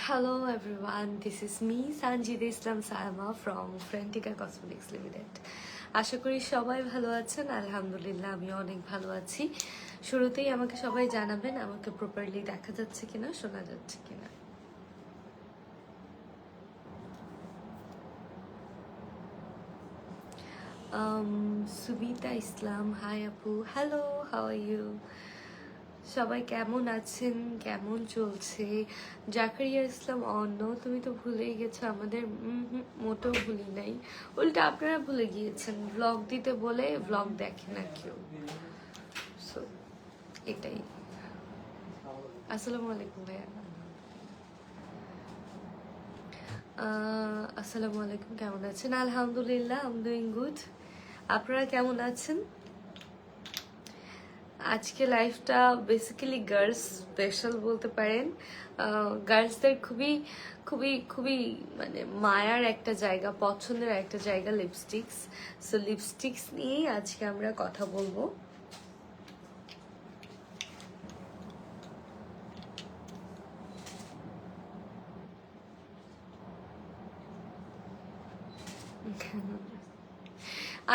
Hello everyone, this is me Sanjida Islam Saima from Frentica Cosmetics Limited. আশা করি সবাই ভালো আছেন। আলহামদুলিল্লাহ আমি অনেক ভালো আছি। শুরুতেই আমাকে সবাই জানাবেন আমাকে প্রপারলি দেখা যাচ্ছে কিনা, শোনা যাচ্ছে কিনা। সুবিতা ইসলাম, হাই আপু, হ্যালো, হাউ আর ইউ? সবাই কেমন আছেন, কেমন চলছে? জাকারিয়া ইসলাম অন্য, তুমি তো ভুলেই গেছো আমাদের। মোটেও ভুলি নাই, উল্টা আপনারা ভুলে গিয়েছেন। ব্লগ দিতে বলে ব্লগ দেখে না কেউ, সো এটাই। আসসালামু আলাইকুম ভাইয়া। আসসালামু আলাইকুম, কেমন আছেন? আলহামদুলিল্লাহ, আই এম ডুইং গুড। আপনারা কেমন আছেন? আজকে লাইফটা বেসিক্যালি গার্লস স্পেশাল বলতে পারেন। গার্লসদের খুবই খুবই খুবই মানে মায়ার একটা জায়গা, পছন্দের একটা জায়গা লিপস্টিক্স। সো লিপস্টিক্স নিয়েই আজকে আমরা কথা বলবো।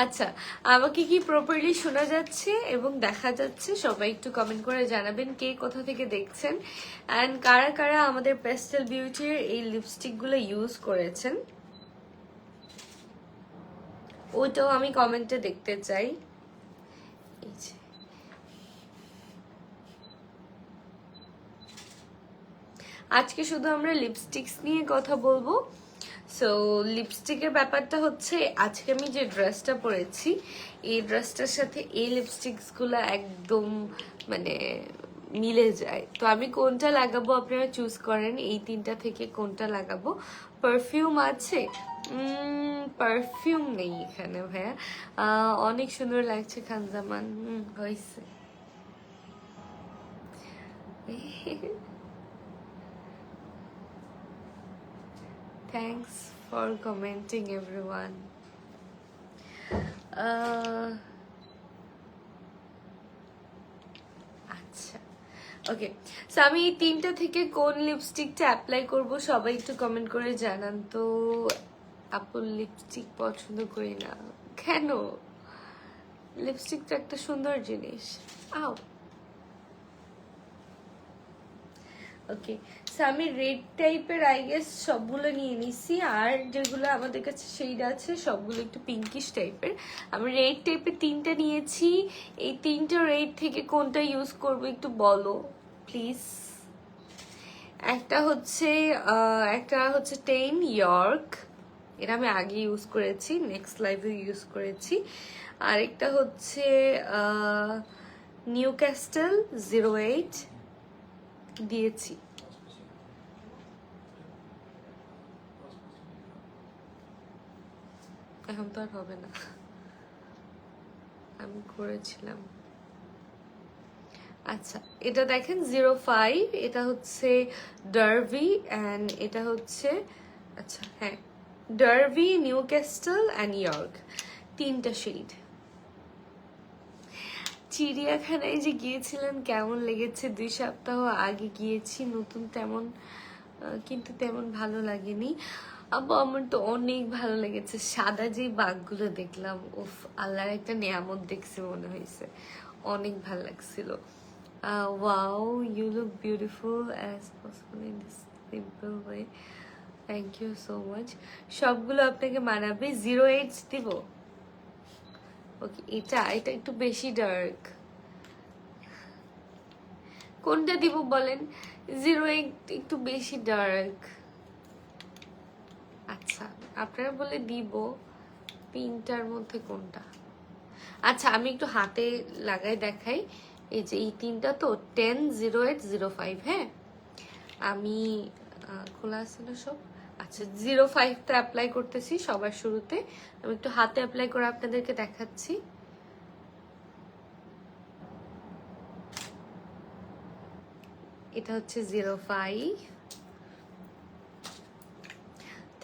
আচ্ছা, আমাকে কি প্রপারলি শোনা যাচ্ছে এবং দেখা যাচ্ছে? সবাই একটু কমেন্ট করে জানাবেন কে কোথা থেকে দেখছেন, অ্যান্ড কারা কারা আমাদের পেস্টেল বিউটির এই লিপস্টিকগুলো ইউজ করেছেন ওইটাও আমি কমেন্টে দেখতে চাই। এই যে আজকে শুধু আমরা লিপস্টিক্স নিয়ে কথা বলবো। সো লিপস্টিকের ব্যাপারটা হচ্ছে, আজকে আমি যে ড্রেসটা পরেছি এই ড্রেসটার সাথে এই লিপস্টিক্সগুলো একদম মানে মিলে যায়। তো আমি কোনটা লাগাবো আপনারা চুজ করেন, এই তিনটা থেকে কোনটা লাগাবো। পারফিউম আছে? পারফিউম নেই এখানে ভাইয়া। অনেক সুন্দর লাগছে খানজামান, হয়েছে। Thanks for commenting everyone. আচ্ছা, ওকে। সো আমি এই তিনটা থেকে কোন লিপস্টিকটা অ্যাপ্লাই করব সবাই একটু কমেন্ট করে জানান তো। আপু লিপস্টিক পছন্দ করি না কেন? লিপস্টিক তো একটা সুন্দর জিনিস। আও ওকে, সো আমি রেড টাইপের আই গেস সবগুলো নিয়ে নিছি, আর যেগুলো আমাদের কাছে শেড আছে সবগুলো একটু পিঙ্কিশ টাইপের। আমি রেড টাইপের তিনটা নিয়েছি। এই তিনটা রেড থেকে কোনটা ইউজ করব একটু বলো প্লিজ। একটা হচ্ছে টেন ইয়র্ক, এটা আমি আগে ইউজ করেছি, নেক্সট লাইভে ইউজ করেছি। আরেকটা হচ্ছে নিউ ক্যাস্টেল 08 দিয়েছি। এখন তো আর হবে না, আমি করেছিলাম। আচ্ছা, এটা দেখেন 05, এটা হচ্ছে ডার্ভি, অ্যান্ড এটা হচ্ছে আচ্ছা হ্যাঁ ডার্ভি, নিউ ক্যাস্টেল অ্যান্ড ইয়র্ক, তিনটা শেড। চিড়িয়াখানায় যে গিয়েছিলেন কেমন লেগেছে? 2 সপ্তাহ আগে গিয়েছি, নতুন তেমন কিন্তু তেমন ভালো লাগেনি। আব্বু আমার তো অনেক ভালো লেগেছে, সাদা যে বাঘগুলো দেখলাম, উফ আল্লাহর একটা নিয়ামত দেখছি মনে হয়েছে, অনেক ভালো লাগছিল। Wow, you look beautiful as possible in this simple way, thank you so much. সবগুলো আপনাকে মানাবে। 08 দিব? ওকে, এটা একটু বেশি ডার্ক, কোনটা দিব বলেন? 08 একটু বেশি ডার্ক। আচ্ছা, আপনারা বলে দিব তিনটার মধ্যে কোনটা। আচ্ছা, আমি একটু হাতে লাগাই দেখাই। এই যে এই তিনটা তো 10, 08, 05। হ্যাঁ, আমি খোলা আছে না সব? আচ্ছা, 05টা অ্যাপ্লাই করতেছি সবার শুরুতে। আমি একটু হাতে অ্যাপ্লাই করে আপনাদেরকে দেখাচ্ছি। এটা হচ্ছে 05,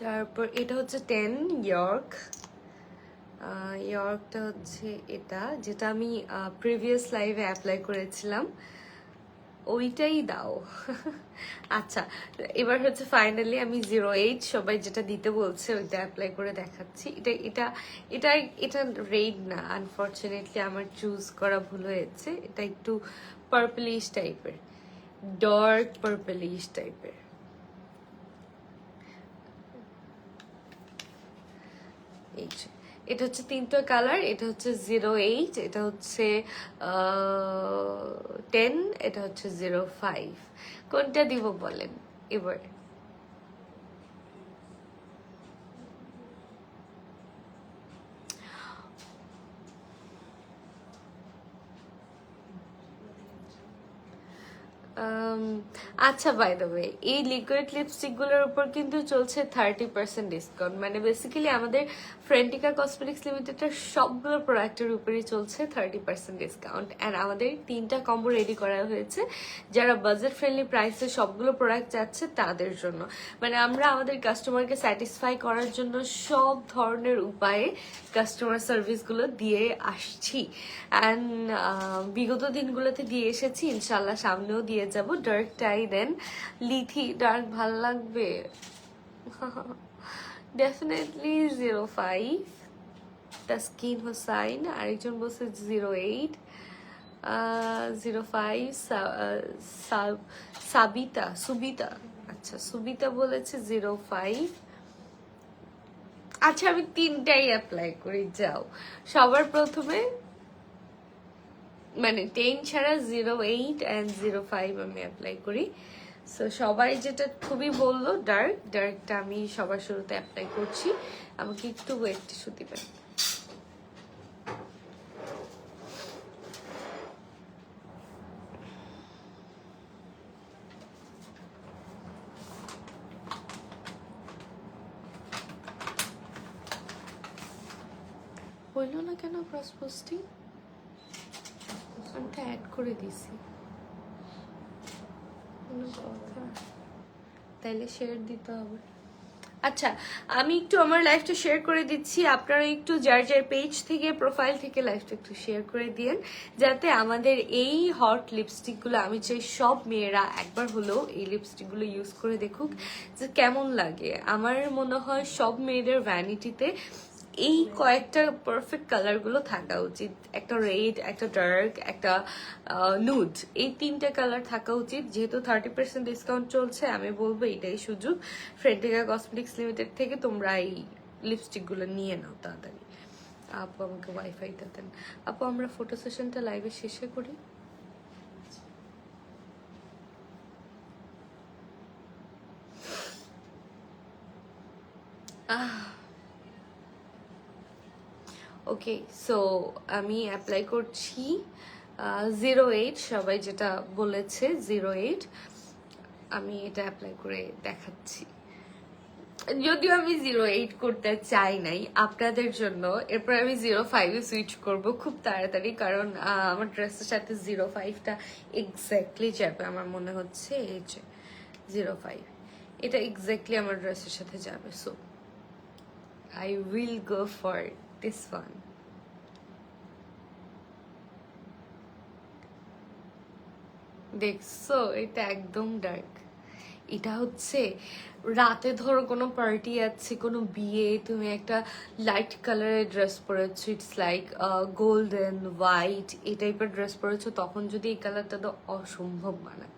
তারপর এটা হচ্ছে 10 ইয়র্ক। ইয়র্কটা হচ্ছে এটা, যেটা আমি প্রিভিয়াস লাইভে অ্যাপ্লাই করেছিলাম। ওইটাই দাও। আচ্ছা, এবার হচ্ছে ফাইনালি আমি 08 সবাই যেটা দিতে বলছে ওইটা অ্যাপ্লাই করে দেখাচ্ছি। এটা এটা এটা এটা রেড না, আনফরচুনেটলি আমার চুজ করা ভুল হয়েছে। এটা একটু পার্পলিশ টাইপের, ডার্ক পার্পলিশ টাইপের। এই যে, এটা হচ্ছে তিনটা কালার। এটা হচ্ছে 08, এটা হচ্ছে 10, এটা হচ্ছে 05। কোনটা দিব বলেন এবার? আচ্ছা, বাই দ্য ওয়ে, এই লিকুইড লিপস্টিক গুলোর উপর কিন্তু চলছে 30% ডিসকাউন্ট। মানে বেসিক্যালি আমাদের ফ্রেন্টিকা কসমেটিক্স লিমিটেডের সবগুলো প্রোডাক্টের উপরই চলছে 30% ডিসকাউন্ট। অ্যান্ড আমাদের 3টা কম্বো রেডি করা হয়েছে যারা বাজেট ফ্রেন্ডলি প্রাইসে সবগুলো প্রোডাক্ট চাচ্ছে তাদের জন্য। মানে আমরা আমাদের কাস্টমারকে স্যাটিসফাই করার জন্য সব ধরনের উপায়ে কাস্টমার সার্ভিসগুলো দিয়ে আসছি। অ্যান্ড বিগত দিনগুলোতে দিয়ে এসেছি, ইনশাল্লাহ সামনেও দিয়ে যাব। ডার্ক টাই দেন, লিথি ডার্ক ভাল লাগবে। ডেফিনেটলি 05। তাসকিন হোসাইন, আরেকজন বলছে 08, 05 সাবিতা, সুবিতা। আচ্ছা, সুবিতা বলেছে 05। আচ্ছা, আমি 3টাই অ্যাপ্লাই করি, যাও। সবার প্রথমে মানে 10 ছাড়া 08 অ্যান্ড 05 আমি অ্যাপ্লাই করি। সো সবাই যেটা খুবই বললো ডার্কটা আমি সবার শুরুতে অ্যাপ্লাই করছি। আমাকে একটু ওয়েট টিস্যু দিবেন। হইল না কেন ক্রস পোস্টিং? আমি তো অ্যাড করে দিছি। কথা, তাইলে শেয়ার দিতে হবে। আচ্ছা, আমি একটু আমার লাইফটা শেয়ার করে দিচ্ছি। আপনারা একটু যার যার পেজ থেকে, প্রোফাইল থেকে লাইফটা একটু শেয়ার করে দিয়েন, যাতে আমাদের এই হট লিপস্টিকগুলো, আমি চাই সব মেয়েরা একবার হলেও এই লিপস্টিকগুলো ইউজ করে দেখুক যে কেমন লাগে। আমার মনে হয় সব মেয়েদের ভ্যানিটিতে এই কয়েকটা পারফেক্ট কালারগুলো থাকা উচিত। একটা রেড, একটা ডার্ক, একটা নুড, এই 3টা কালার থাকা উচিত। যেহেতু 30% ডিসকাউন্ট চলছে, আমি বলবো এটাই সুযোগ। ফ্রেন্টিকা কসমেটিক্স লিমিটেড থেকে তোমরা এই লিপস্টিকগুলো নিয়ে নাও তাড়াতাড়ি। আপু আমাকে ওয়াইফাইটা দেন। আপু, আমরা ফটো সেশনটা লাইভে শেষে করি। ওকে, সো আমি অ্যাপ্লাই করছি 08, সবাই যেটা বলেছে 08। আমি এটা অ্যাপ্লাই করে দেখাচ্ছি। যদিও আমি 08 করতে চাই নাই আপনাদের জন্য, এরপর আমি 05-এ সুইচ করব খুব তাড়াতাড়ি, কারণ আমার ড্রেসের সাথে 05টা এক্স্যাক্টলি যাবে আমার মনে হচ্ছে। এই যে 05, এটা এক্স্যাক্টলি আমার ড্রেসের সাথে যাবে। So I will go for this one. দেখছো, এটা একদম ডার্ক। এটা হচ্ছে রাতে ধরো কোনো পার্টি আছে, কোনো বিয়ে, তুমি একটা লাইট কালারের ড্রেস পরেছো, ইটস লাইক গোল্ডেন হোয়াইট, এই টাইপের ড্রেস পরেছো, তখন যদি এই কালারটা তো অসম্ভব মানায়।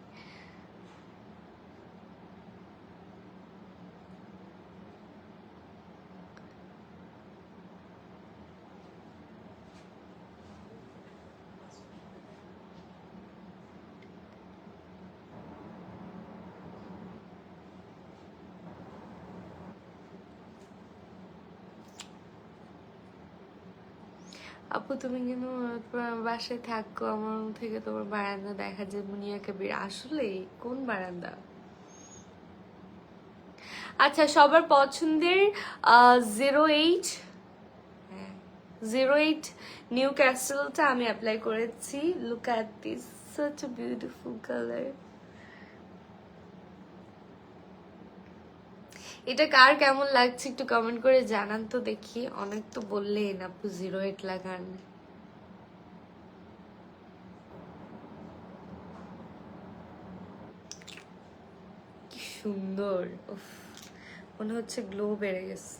আপু, তুমি কেন বাসায় থাকো? আমার room থেকে তোমার বারান্দা দেখা যায় মুনিয়া কবির। আসলে কোন বারান্দা? আচ্ছা, সবার পছন্দের 08, 08 নিউ ক্যাসেলটা আমি অ্যাপ্লাই করেছি। Look at this, such a beautiful colour. এটা কার কেমন লাগছে একটু কমেন্ট করে জানান তো দেখি। অনেক তো বললেন আপু 08 লাগান। সুন্দর, উফ, মনে হচ্ছে গ্লো বেড়ে গেছে।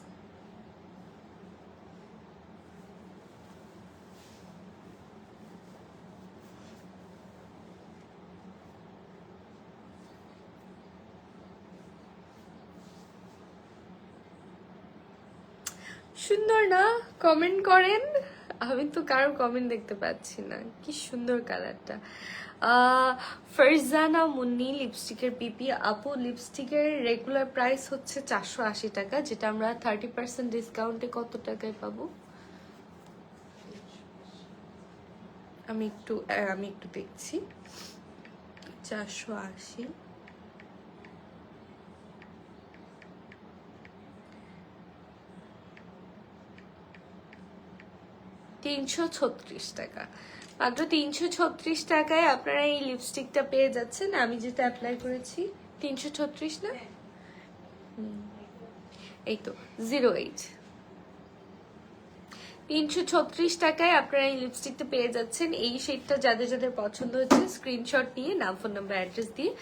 সুন্দর না? কমেন্ট করেন। আমি তো কারোর কমেন্ট দেখতে পাচ্ছি না। কি সুন্দর কালারটা। ফারজানা মুন্নি লিপস্টিকের পিপি আপু, লিপস্টিকের রেগুলার প্রাইস হচ্ছে 480 টাকা, যেটা আমরা 30% ডিসকাউন্টে কত টাকায় পাবো? আমি একটু দেখছি। 480 336 টাকা, মাত্র 336 টাকায় আপনারা এই লিপস্টিকটা পেয়ে যাচ্ছেন। আমি যেটা অ্যাপ্লাই করেছি 336 না, এই তো 08, 336 টাকায় আপনারা এই লিপস্টিকটা পেয়ে যাচ্ছেন। এই শেডটা যাদের যাদের পছন্দ হচ্ছে স্ক্রিনশট নিয়ে নাম, ফোন নাম্বার, অ্যাড্রেস দিয়ে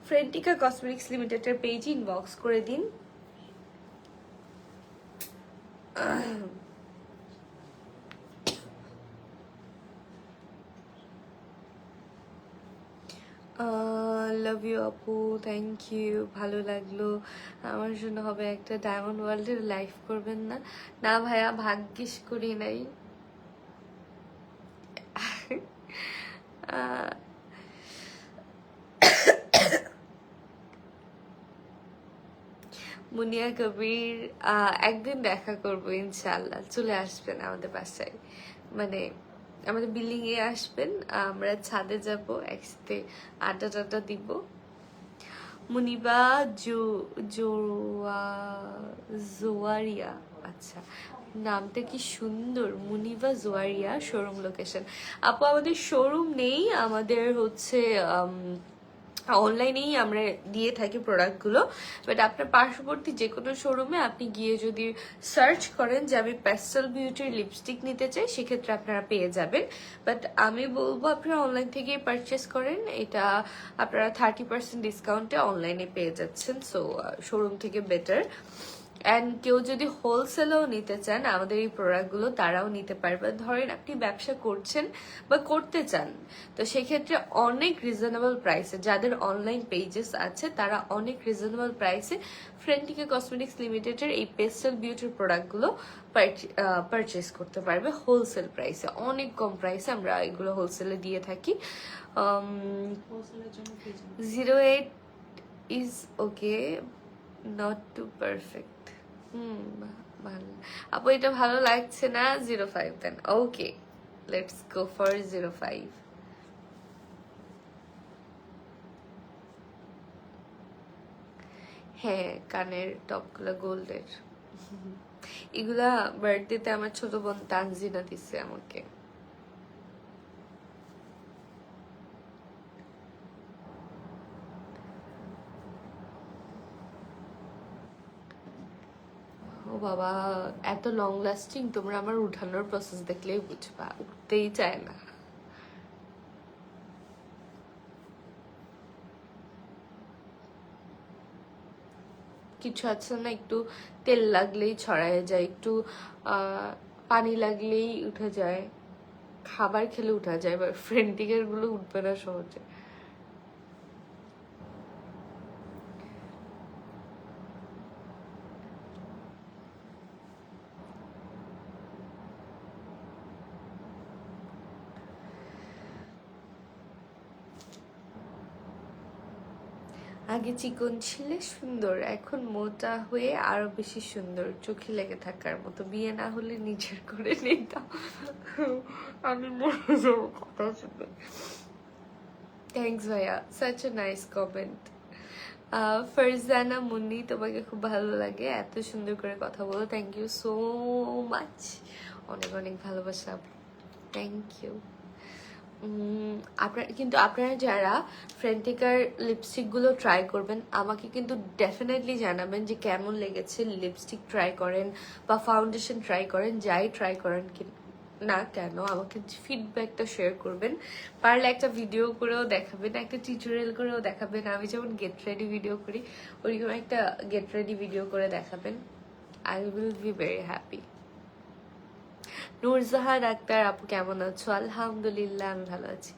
ফ্রেন্টিকা কসমেটিক্স লিমিটেডের পেজে ইনবক্স করে দিন। লাভ ইউ আপু, থ্যাংক ইউ, ভালো লাগলো। আমার জন্য হবে একটা ডায়মন্ড ওয়ার্ল্ডের লাইভ করবেন না? না ভাইয়া, ভাগ্যিস করি নাই। মুনিয়া কবির, একদিন দেখা করবো ইনশাল্লাহ, চলে আসবেন আমাদের বাসায়, মানে আমাদের বিল্ডিং এ আসবেন, আমরা ছাদে যাব, একসাথে আড্ডা টাড্ডা দিব। মুনিবা জোয়ারিয়া, আচ্ছা নামটা কি সুন্দর, মুনিবা জোয়ারিয়া। শোরুম লোকেশন আপু, আমাদের শোরুম নেই, আমাদের হচ্ছে অনলাইনেই আমরা দিয়ে থাকি প্রোডাক্টগুলো। বাট আপনার পার্শ্ববর্তী যে কোনো শোরুমে আপনি গিয়ে যদি সার্চ করেন যে আমি প্যাস্টেল বিউটির লিপস্টিক নিতে চাই, সেক্ষেত্রে আপনারা পেয়ে যাবেন। বাট আমি বলবো আপনারা অনলাইন থেকেই পারচেস করেন, এটা আপনারা 30% ডিসকাউন্টে অনলাইনে পেয়ে যাচ্ছেন, সো শোরুম থেকে বেটার। অ্যান্ড কেউ যদি হোলসেলেও নিতে চান আমাদের এই প্রোডাক্টগুলো, তারাও নিতে পারবে। ধরেন আপনি ব্যবসা করছেন বা করতে চান, তো সেক্ষেত্রে অনেক রিজনেবল প্রাইসে, যাদের অনলাইন পেজেস আছে তারা অনেক রিজনেবল প্রাইসে ফ্রেন্টিকা কসমেটিক্স লিমিটেডের এই পেস্টেল বিউটির প্রোডাক্টগুলো পারচেস করতে পারবে হোলসেল প্রাইসে, অনেক কম প্রাইসে আমরা এগুলো হোলসেলে দিয়ে থাকি। 08 is okay, not too perfect. ভালো আপু, এটা ভালো লাগছে না, 05 দেন। ওকে, লেটস গো ফর 05। হ্যাঁ, কানের টপগুলো গোল্ডের, এগুলা বার্থডেতে আমার ছোট বোন তানজিনা দিছে আমাকে। ও বাবা, এত লং লাস্টিং, তোমরা আমার উঠানোর প্রসেস দেখলেই বুঝবা, উঠতেই চায় না। কিছু আছে না, একটু তেল লাগলেই ছড়ায় যায়, একটু পানি লাগলেই উঠে যায়, খাবার খেলে উঠা যায়, বা ফ্রেন্টিকের গুলো উঠবে না সহজে। আগে চিকন ছিলে সুন্দর, এখন মোটা হয়ে আরো বেশি সুন্দর, চোখে লেগে থাকার মতো। বিয়ে না হলে নিজের করে নিতাম, আমি মরে যাবো কথা শুনে। থ্যাংকস ভাইয়া, such a nice comment. Farzana Munni, তোমাকে খুব ভালো লাগে, এত সুন্দর করে কথা বলো, থ্যাংক ইউ সো মাচ, অনেক অনেক ভালোবাসা, থ্যাংক ইউ। আপনারা যারা ফ্রেন্টিকার লিপস্টিকগুলো ট্রাই করবেন, আমাকে কিন্তু ডেফিনেটলি জানাবেন যে কেমন লেগেছে। লিপস্টিক ট্রাই করেন বা ফাউন্ডেশন ট্রাই করেন, যাই ট্রাই করেন না কেন, আমাকে ফিডব্যাকটা শেয়ার করবেন, পারলে একটা ভিডিও করেও দেখাবেন, একটা টিউটোরিয়াল করেও দেখাবেন। আমি যেমন গেট রেডি ভিডিও করি ওইরকম একটা গেট রেডি ভিডিও করে দেখাবেন। I will be very happy. Nurjahan Akter আপু কেমন আছো? আলহামদুলিল্লাহ আমি ভালো আছি।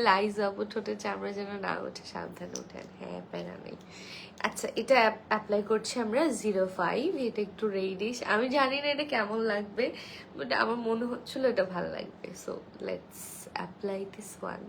লাইজ আপু ঠোঁটের চামড়া যেন না ওঠে, সাবধানে ওঠেন। হ্যাঁ প্যারা নেই। আচ্ছা এটা অ্যাপ্লাই করছি আমরা 05। এটা একটু রেডিশ, আমি জানি না এটা কেমন লাগবে, বাট আমার মনে হচ্ছিল এটা ভালো লাগবে। So let's apply this one.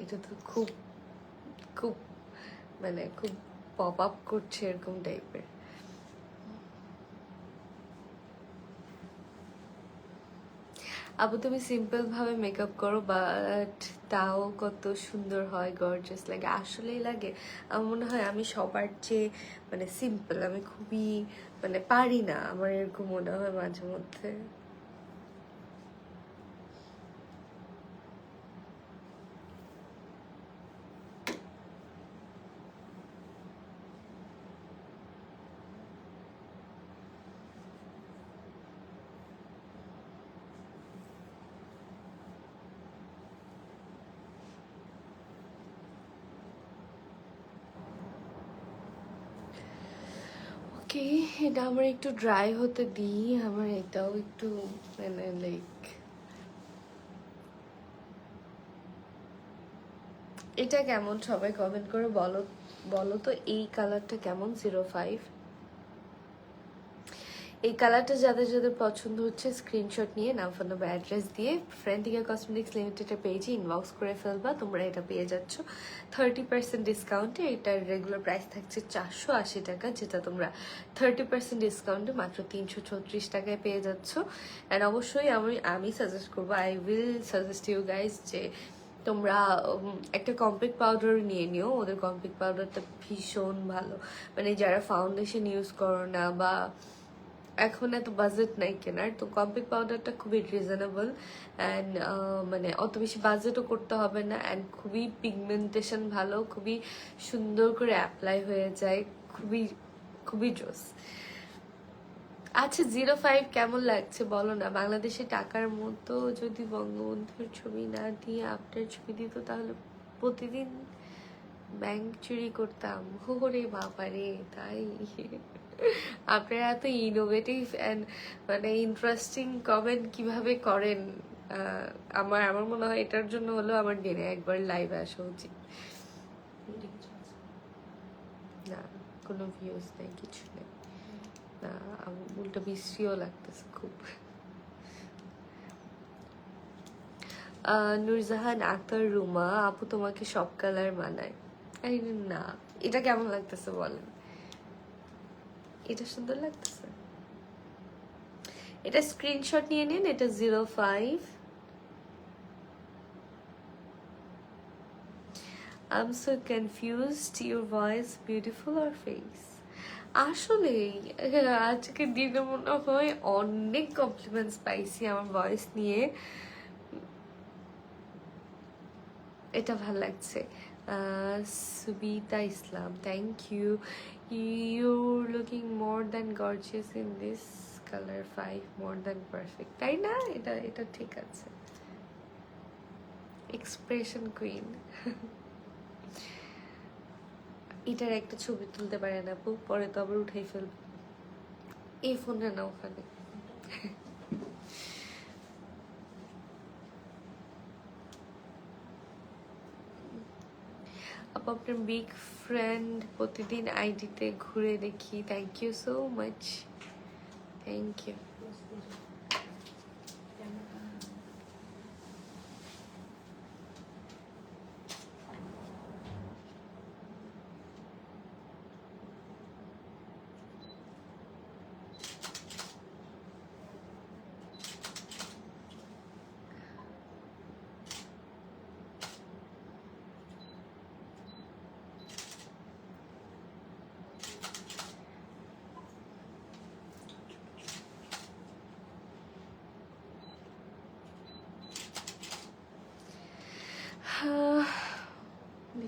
এটা তো খুব খুব মানে খুব পপ আপ করছে এরকম টাইপের। আপু তুমি সিম্পল ভাবে মেকআপ করো, বাট তাও কত সুন্দর হয়, গর্জাস লাগে। আসলেই লাগে। আমার মনে হয় আমি সবার চেয়ে মানে সিম্পল, আমি খুবই মানে পারি না, আমার এরকম মনে হয় মাঝে মধ্যে। ওকে, এটা আমার একটু ড্রাই হতে দিই। আমার এটাও একটু মানে লাইক, এটা কেমন সবাই কমেন্ট করে বলো, বলো তো এই কালারটা কেমন 05। এই কালারটা যাদের যাদের পছন্দ হচ্ছে স্ক্রিনশট নিয়ে নাম ফোন নাম্বার অ্যাড্রেস দিয়ে ফ্রেন্টিকা কসমেটিক্স লিমিটেডের পেজে ইনবক্স করে ফেলবা, তোমরা এটা পেয়ে যাচ্ছ 30% ডিসকাউন্টে। এটার রেগুলার প্রাইস থাকছে 480 টাকা, যেটা তোমরা 30% ডিসকাউন্টে মাত্র 336 টাকায় পেয়ে যাচ্ছ। অ্যান্ড অবশ্যই আমি সাজেস্ট করবো, I will suggest you guys যে তোমরা একটা কম্প্যাক্ট পাউডার নিয়ে নিও। ওদের কম্প্যাক্ট পাউডারটা ভীষণ ভালো, মানে যারা ফাউন্ডেশন ইউজ করো না বা এখন এত বাজেট নাই কেনার, তো কম্প্যাক্ট পাউডারটা খুবই রিজনেবল অ্যান্ড মানে অত বেশি বাজেটও করতে হবে না, অ্যান্ড খুবই পিগমেন্টেশন ভালো, খুবই সুন্দর করে অ্যাপ্লাই হয়ে যায়, খুবই খুবই জোস। আচ্ছা 05 কেমন লাগছে বলো না? বাংলাদেশে টাকার মতো যদি বঙ্গবন্ধুর ছবি না দিয়ে আপনার ছবি দিত তাহলে প্রতিদিন ব্যাংক চুরি করতাম। ওরে বাবারে, তাই? আপনারা এত ইনোভেটিভ অ্যান্ড মানে ইন্টারেস্টিং কমেন্ট কিভাবে করেন? আমার আমার মনে হয় এটার জন্য হলো আমার দিনে একবার লাইভে আসা উচিত। না কোনো ভিউজ নেই, কিছু নেই। না উল্টো বিশ্রীও লাগতেছে খুব। নূরজাহান আক্তার রুমা আপু তোমাকে সব কালার মানায়। না, এটা কেমন লাগতেছে বলেন? এটা সুন্দর লাগতেছে? এটা স্ক্রিনশট নিয়ে নিন। এটা 05। I'm so confused. Your voice beautiful or face? আসলে আজকে দিনে মনে হয় অনেক কমপ্লিমেন্টস পাইছি আমার ভয়েস নিয়ে। এটা ভাল লাগছে। Subita Islam, thank you. You're looking more than gorgeous in this color 5, more than perfect, তাই না? এটা এটা ঠিক আছে। Expression queen. এটার একটা ছবি তুলতে পারেন আপু, পরে তো আবার উঠাই ফেলবো। এই ফোনটা না ওখানে। আপু আপনার বিগ ফ্রেন্ড, প্রতিদিন আইডিতে ঘুরে দেখি, thank you so much, thank you.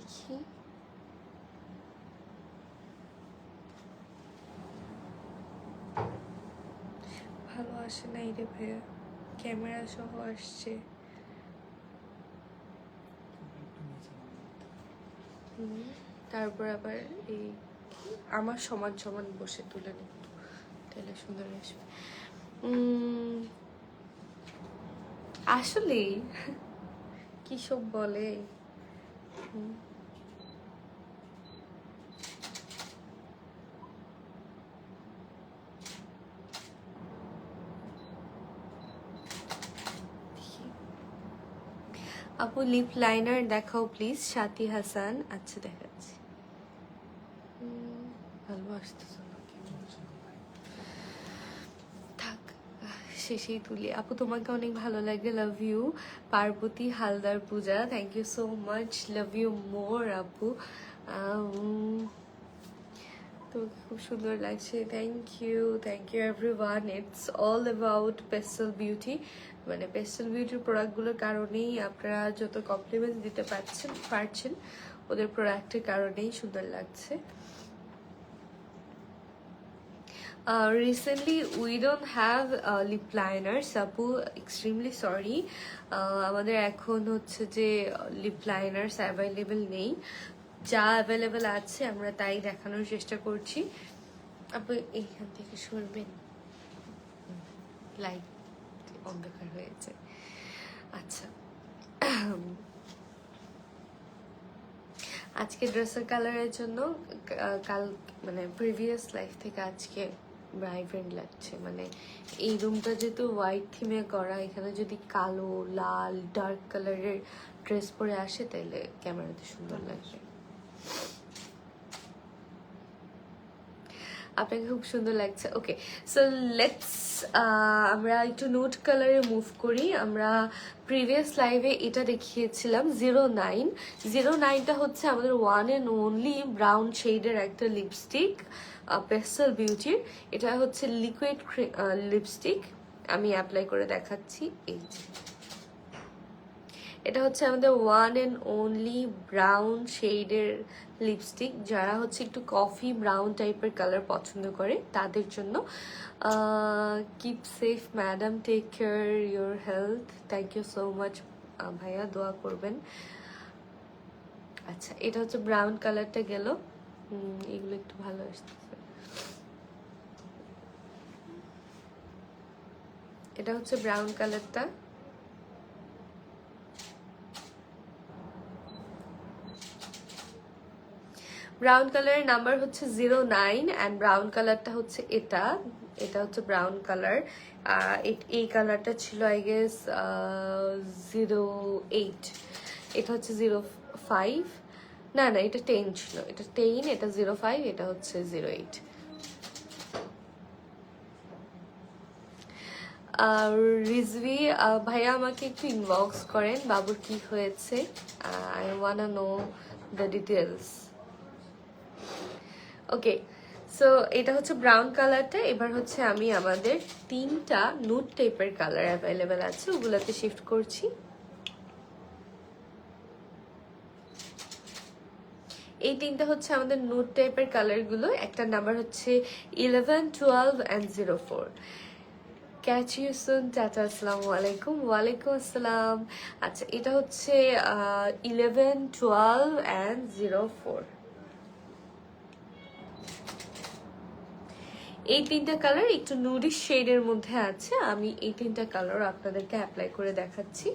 দেখি, ভালো আসে নাই রে ভাইয়া, ক্যামেরা সহ আসছে। তারপর আবার এই আমার সমান সমান বসে তুলে নিত, তাহলে সুন্দর আসবে। আসলে কি সব বলে। আপু লিপ লাইনার দেখাও প্লিজ, সাথী হাসান। আচ্ছা দেখাচ্ছি। ভালো আসতেছে না, থাক শেষেই তুলি। আপু তোমাকে অনেক ভালো লাগে, love you. Parbati Haldar Puja, thank you so much, love you more আপু। তোমাকে খুব সুন্দর লাগছে, thank you everyone. It's all about pastel beauty, মানে পেস্টেল বিউটির প্রোডাক্টগুলোর কারণেই আপনারা যত কমপ্লিমেন্ট দিতে পারছেন ওদের প্রোডাক্টের কারণেই সুন্দর লাগছে। Recently we don't have lip liners আপু, extremely sorry. আমাদের এখন হচ্ছে যে লিপ লাইনার্স অ্যাভেলেবেল নেই, যা অ্যাভেলেবেল আছে আমরা তাই দেখানোর চেষ্টা করছি। আপু এইখান থেকে সরবেন, লাইট অন্ধকার হয়েছে। আচ্ছা, আজকে ড্রেসের কালারের জন্য কাল মানে প্রিভিয়াস লাইফ থেকে আজকে ভাইব্রেন্ট লাগছে। মানে এই রুমটা যেহেতু হোয়াইট থিমে করা, এখানে যদি কালো লাল ডার্ক কালারের ড্রেস পরে আসে তাহলে ক্যামেরাতে সুন্দর লাগবে। আপনাকে খুব সুন্দর লাগছে। ওকে, সো লেটস আমরা একটু নোট কালারে মুভ করি। আমরা প্রিভিয়াস লাইভে এটা দেখিয়েছিলাম 09টা হচ্ছে আমাদের ওয়ান অ্যান্ড অনলি ব্রাউন শেডের একটা লিপস্টিক, পেস্টেল বিউটির। এটা হচ্ছে লিকুইড লিপস্টিক, আমি অ্যাপ্লাই করে দেখাচ্ছি। এই এটা হচ্ছে আমাদের ওয়ান অ্যান্ড অনলি ব্রাউন শেডের লিপস্টিক। যারা হচ্ছে একটু কফি ব্রাউন টাইপের কালার পছন্দ করে তাদের জন্য। Keep safe madam, take care your health. Thank you so much ভাইয়া, দোয়া করবেন। আচ্ছা, এটা হচ্ছে ব্রাউন কালারটা গেল, এগুলো একটু ভালো আসতেছে। এটা হচ্ছে ব্রাউন কালারটা। ব্রাউন কালারের নাম্বার হচ্ছে 09 অ্যান্ড ব্রাউন কালারটা হচ্ছে এটা হচ্ছে ব্রাউন কালার। এই কালারটা ছিল আই গেস 08, এটা হচ্ছে 05, না এটা 10 ছিল, এটা 10, এটা 05, এটা হচ্ছে 08। রিজভি ভাইয়া আমাকে একটু ইনবক্স করেন, বাবুর কি হয়েছে, I ওয়ান্না know the details. Okay, so এটা হচ্ছে ব্রাউন কালারটা। এবার হচ্ছে আমি আমাদের 3টা নুড টাইপের কালার অ্যাভেলেবেল আছে, ওগুলোতে শিফট করছি। এই 3টা হচ্ছে আমাদের নুড টাইপের কালারগুলো। একটা নাম্বার হচ্ছে 11, 12 and 04। Catch you soon, tata, আসসালামু আলাইকুম। ওয়ালাইকুম আসসালাম। আচ্ছা, এটা হচ্ছে 11, 12 and 04। এই 3টা কালার একটু নুডিশ শেডের মধ্যে আছে। আমি এই 3টা কালার আপনাদেরকে অ্যাপ্লাই করে দেখাচ্ছি।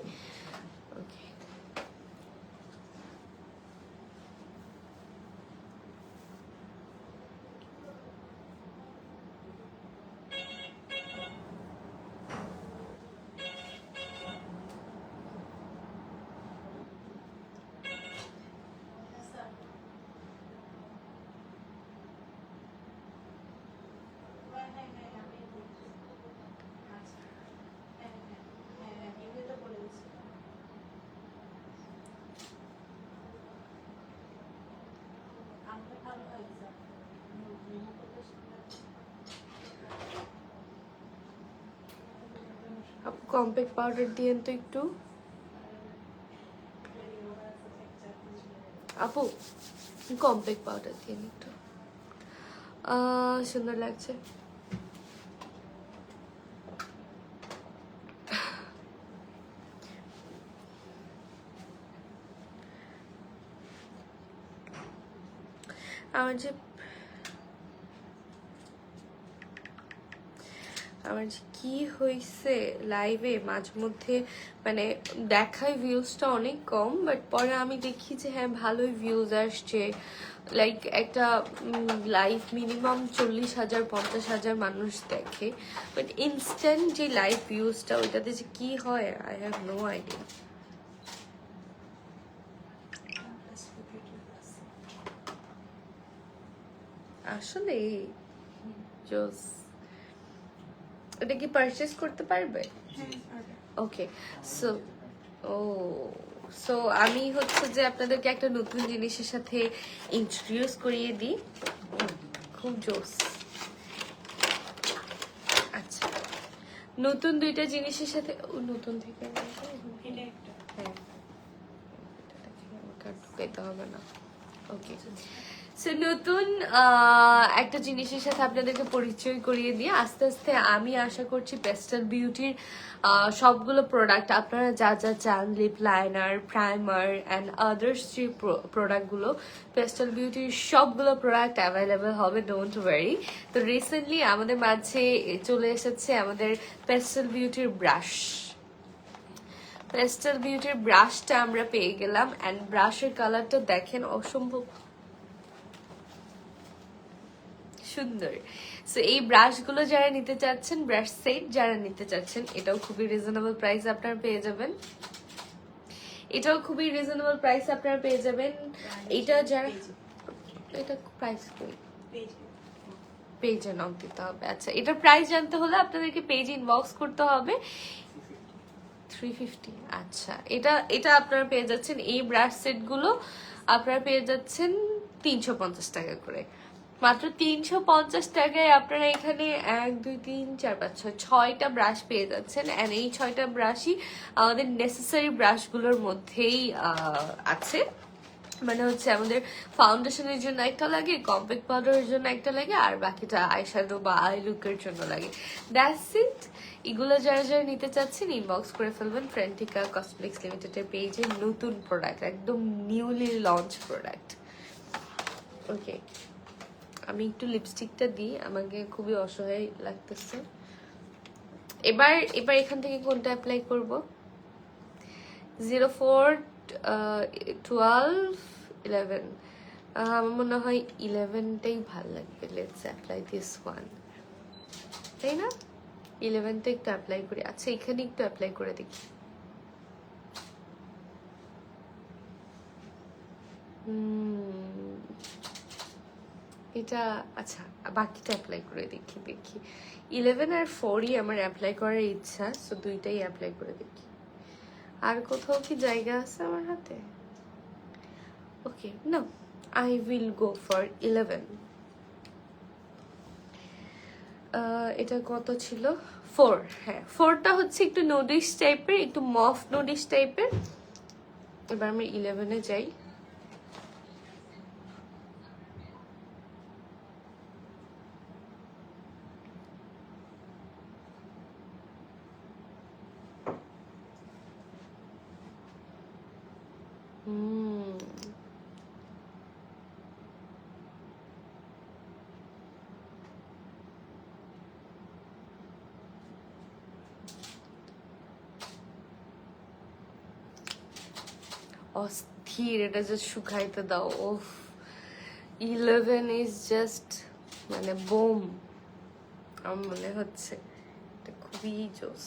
কম্প্যাক্ট পাউডার দিয়েন তো একটু। আপু কম্প্যাক্ট পাউডার দিয়ে একটু সুন্দর লাগছে। আমার যে কি হয়েছে লাইভে মাঝে মধ্যে মানে দেখায় ভিউজটা অনেক কম, বাট পরে আমি দেখি যে হ্যাঁ ভালোই ভিউজ আসছে। লাইক একটা লাইভ মিনিমাম 40,000 50,000 মানুষ দেখে, বাট ইনস্ট্যান্ট যে লাইভ ভিউজটা ওইটাতে যে কি হয় আই হ্যাভ নো আইডিয়া। আসলে জোস এটা কি পারচেজ করতে পারবে? ওকে সো সো আমি হচ্ছে যে আপনাদেরকে একটা নতুন জিনিসের সাথে ইন্ট্রোডিউস করিয়ে দিই, খুব জোস। আচ্ছা, নতুন দুইটা জিনিসের সাথে নতুন থেকে হ্যাঁ ঢুকাইতে হবে না। ওকে সো নতুন একটা জিনিসের সাথে আপনাদেরকে পরিচয় করিয়ে দিয়ে আস্তে আস্তে আমি আশা করছি পেস্টাল বিউটির সবগুলো প্রোডাক্ট আপনারা যা যা চান, lip liner, primer and others যে প্রোডাক্টগুলো পেস্টাল বিউটির সবগুলো প্রোডাক্ট অ্যাভেলেবেল হবে, ডোন্ট ওয়ারি। তো রিসেন্টলি আমাদের মাঝে চলে এসেছে আমাদের পেস্টাল বিউটির ব্রাশ। পেস্টাল বিউটির ব্রাশটা আমরা পেয়ে গেলাম অ্যান্ড ব্রাশের কালারটা দেখেন অসম্ভব সুন্দর। সো এই ব্রাশগুলো যারা নিতে চাচ্ছেন, ব্রাশ সেট যারা নিতে চাচ্ছেন, এটাও খুবই রিজনেবল প্রাইস আপনারা পেয়ে যাবেন। এটাও খুবই রিজনেবল প্রাইস আপনারা পেয়ে যাবেন। এটা যারা এটা প্রাইস পেজে নক দিতে হবে। আচ্ছা, এটার প্রাইস জানতে হলে আপনাদেরকে পেজে ইনবক্স করতে হবে। 350। আচ্ছা, এটা আপনারা পেয়ে যাচ্ছেন, এই ব্রাশ সেটগুলো আপনারা পেয়ে যাচ্ছেন 350 টাকা করে। মাত্র 350 টাকায় আপনারা এখানে 1 2 3 4 5 6 6টা ব্রাশ পেয়ে যাচ্ছেন। অ্যান্ড এই 6টা ব্রাশই আমাদের নেসেসারি ব্রাশগুলোর মধ্যেই আছে। মানে হচ্ছে আমাদের ফাউন্ডেশনের জন্য একটা লাগে, কম্প্যাক্ট পাউডারের জন্য একটা লাগে, আর বাকিটা আইশ্যাডো বা আই লুকের জন্য লাগে। That's it. এগুলো যারা যারা নিতে চাচ্ছেন ইনবক্স করে ফেলবেন ফ্রেন্টিকা কসমেটিক্স লিমিটেডের পেজে। নতুন প্রোডাক্ট, একদম নিউলি লঞ্চ প্রোডাক্ট। ওকে, আমি একটু লিপস্টিকটা দিই, আমাকে খুবই অসহায় লাগতেছে। এবার এখান থেকে কোনটা অ্যাপ্লাই করব? 04 12 11 আমার মনে হয় 11টাই ভালো লাগবে। লেটস অ্যাপ্লাই দিস ওয়ান, তাই না? 11টা একটু অ্যাপ্লাই করি। আচ্ছা, এখানে একটু অ্যাপ্লাই করে দেখি। এটা আচ্ছা, বাকিটা অ্যাপ্লাই করে দেখি। 11 আর 4ই আমার অ্যাপ্লাই করার ইচ্ছা, সো দুইটাই অ্যাপ্লাই করে দেখি। আর কোথাও কি জায়গা আছে আমার হাতে? ওকে, না, আই উইল গো ফর 11। এটা কত ছিল? 4। হ্যাঁ, 4টা হচ্ছে একটু নোডিশ টাইপের, একটু মফ নোডিশ টাইপের। এবার আমি 11-এ যাই। অস্থির, এটা জাস্ট শুকাইতে দাও। ওফ, 11 ইজ জাস্ট মানে বোম। আমার মনে হচ্ছে এটা খুবই জোস।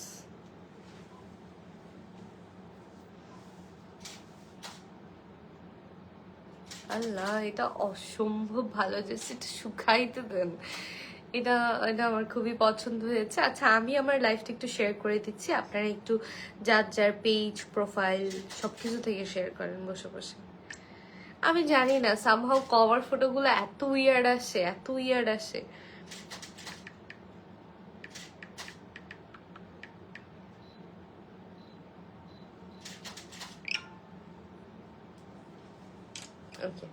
আল্লাহ, এটা অসম্ভব ভালো, জাস্ট এটা শুকাইতে দেন। এটা এটা আমার খুবই পছন্দ হয়েছে। আচ্ছা, আমি আমার লাইফটা একটু শেয়ার করে দিচ্ছি, আপনারা একটু যার যার পেজ প্রোফাইল সবকিছু থেকে শেয়ার করেন বসে বসে। আমি জানি না, সামহাউ কভার ফটোগুলো এত উইয়ার্ড আসে, এত উইয়ার্ড আসে। ওকে,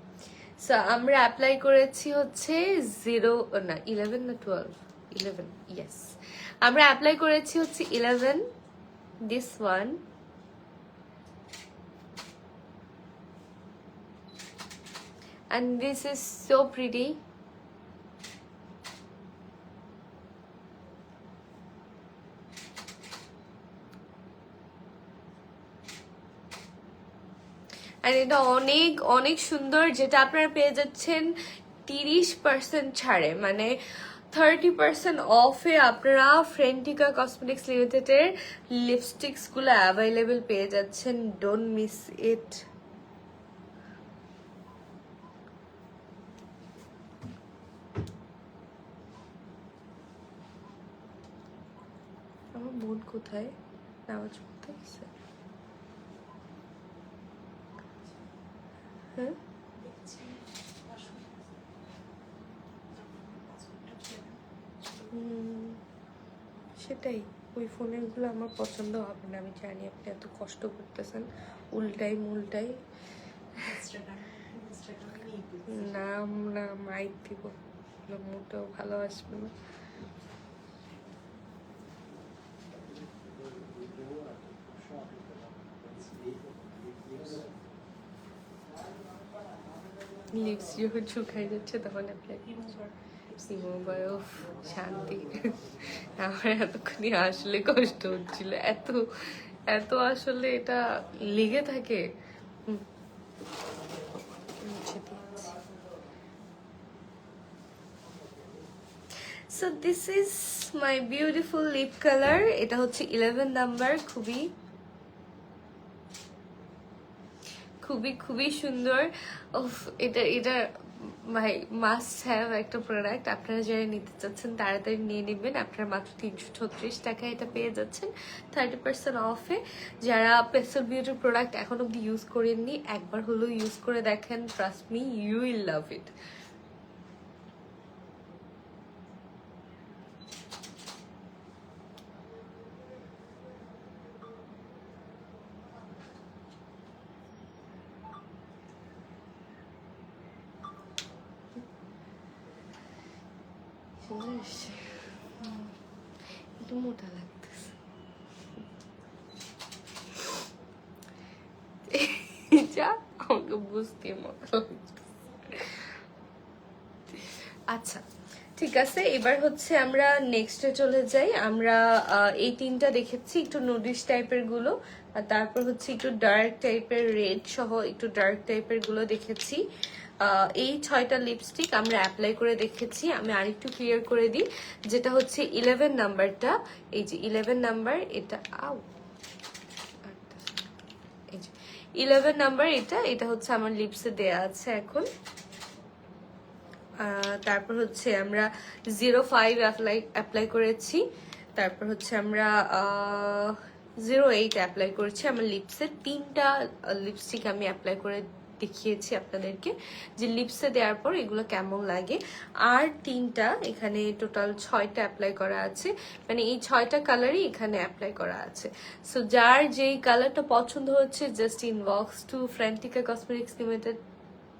সো আমরা অ্যাপ্লাই করেছি হচ্ছে 0 না 11 না 12, 11, ইয়েস আমরা অ্যাপ্লাই করেছি হচ্ছে 11, this one, and this is so pretty. আর এটা অনেক অনেক সুন্দর, যেটা আপনারা পেয়ে যাচ্ছেন 30% ছাড়ে, মানে 30% অফে আপনারা ফ্রেন্টিকা কসমেটিক্স লিমিটেডের লিপস্টিক্স গুলো অ্যাভেলেবেল পেয়ে যাচ্ছেন। Don't miss it. আমার মন কোথায়? নামাজ পড়তে গেছে। হ্যাঁ সেটাই, ওই ফোনের গুলো আমার পছন্দ হবে না, আমি জানি আপনি এত কষ্ট করতেছেন, উল্টাই মুল্টাই। না না মাইক দিব, মোটেও ভালো আসবে না। লিপস যখন শুকাই যাচ্ছে তখন অ্যাপ্লাই শান্তি। আমার এতক্ষণই আসলে কষ্ট হচ্ছিল, এত এত আসলে এটা লেগে থাকে। So this is my beautiful lip colour, এটা হচ্ছে 11 নাম্বার, খুবই খুবই খুবই সুন্দর। এটা এটা ভাই মাস্ট হ্যাভ একটা প্রোডাক্ট, আপনারা যারা নিতে চাচ্ছেন তাড়াতাড়ি নিয়ে নেবেন। আপনারা মাত্র 336 টাকায় এটা পেয়ে যাচ্ছেন 30% অফে। যারা পেসল বিউটির প্রোডাক্ট এখন অব্দি ইউজ করেননি, একবার হলেও ইউজ করে দেখেন, trust me you will love it. একটু মোটা লাগতেছে। যা আমাকে বুঝতে মোটা লাগতেছে। আচ্ছা ঠিক আছে, এবার হচ্ছে আমরা নেক্সটে চলে যাই। আমরা এই তিনটা দেখেছি একটু নুডিশ টাইপের গুলো, আর তারপর হচ্ছে একটু ডার্ক টাইপের রেড সহ একটু ডার্ক টাইপের গুলো দেখেছি। এই 6টা লিপস্টিক আমরা অ্যাপ্লাই করে দেখেছি। আমি আরেকটু ক্লিয়ার করে দিই, যেটা হচ্ছে 11 নাম্বারটা, এই যে 11 নাম্বার এটা, এই যে 11 নাম্বার এটা, এটা হচ্ছে আমার লিপসে দেয়া আছে এখন। তারপর হচ্ছে আমরা 05 অ্যাপ্লাই করেছি, তারপর হচ্ছে আমরা 08 অ্যাপ্লাই করেছি। আমার লিপসের 3টা লিপস্টিক আমি অ্যাপ্লাই করে দেখিয়েছি আপনাদেরকে, যে লিপসে দেওয়ার পর এগুলো কেমন লাগে। আর 3টা এখানে টোটাল 6টা অ্যাপ্লাই করা আছে, মানে এই 6টা কালারই এখানে অ্যাপ্লাই করা আছে। সো যার যেই কালারটা পছন্দ হচ্ছে, just inbox to Frentika cosmetics limited,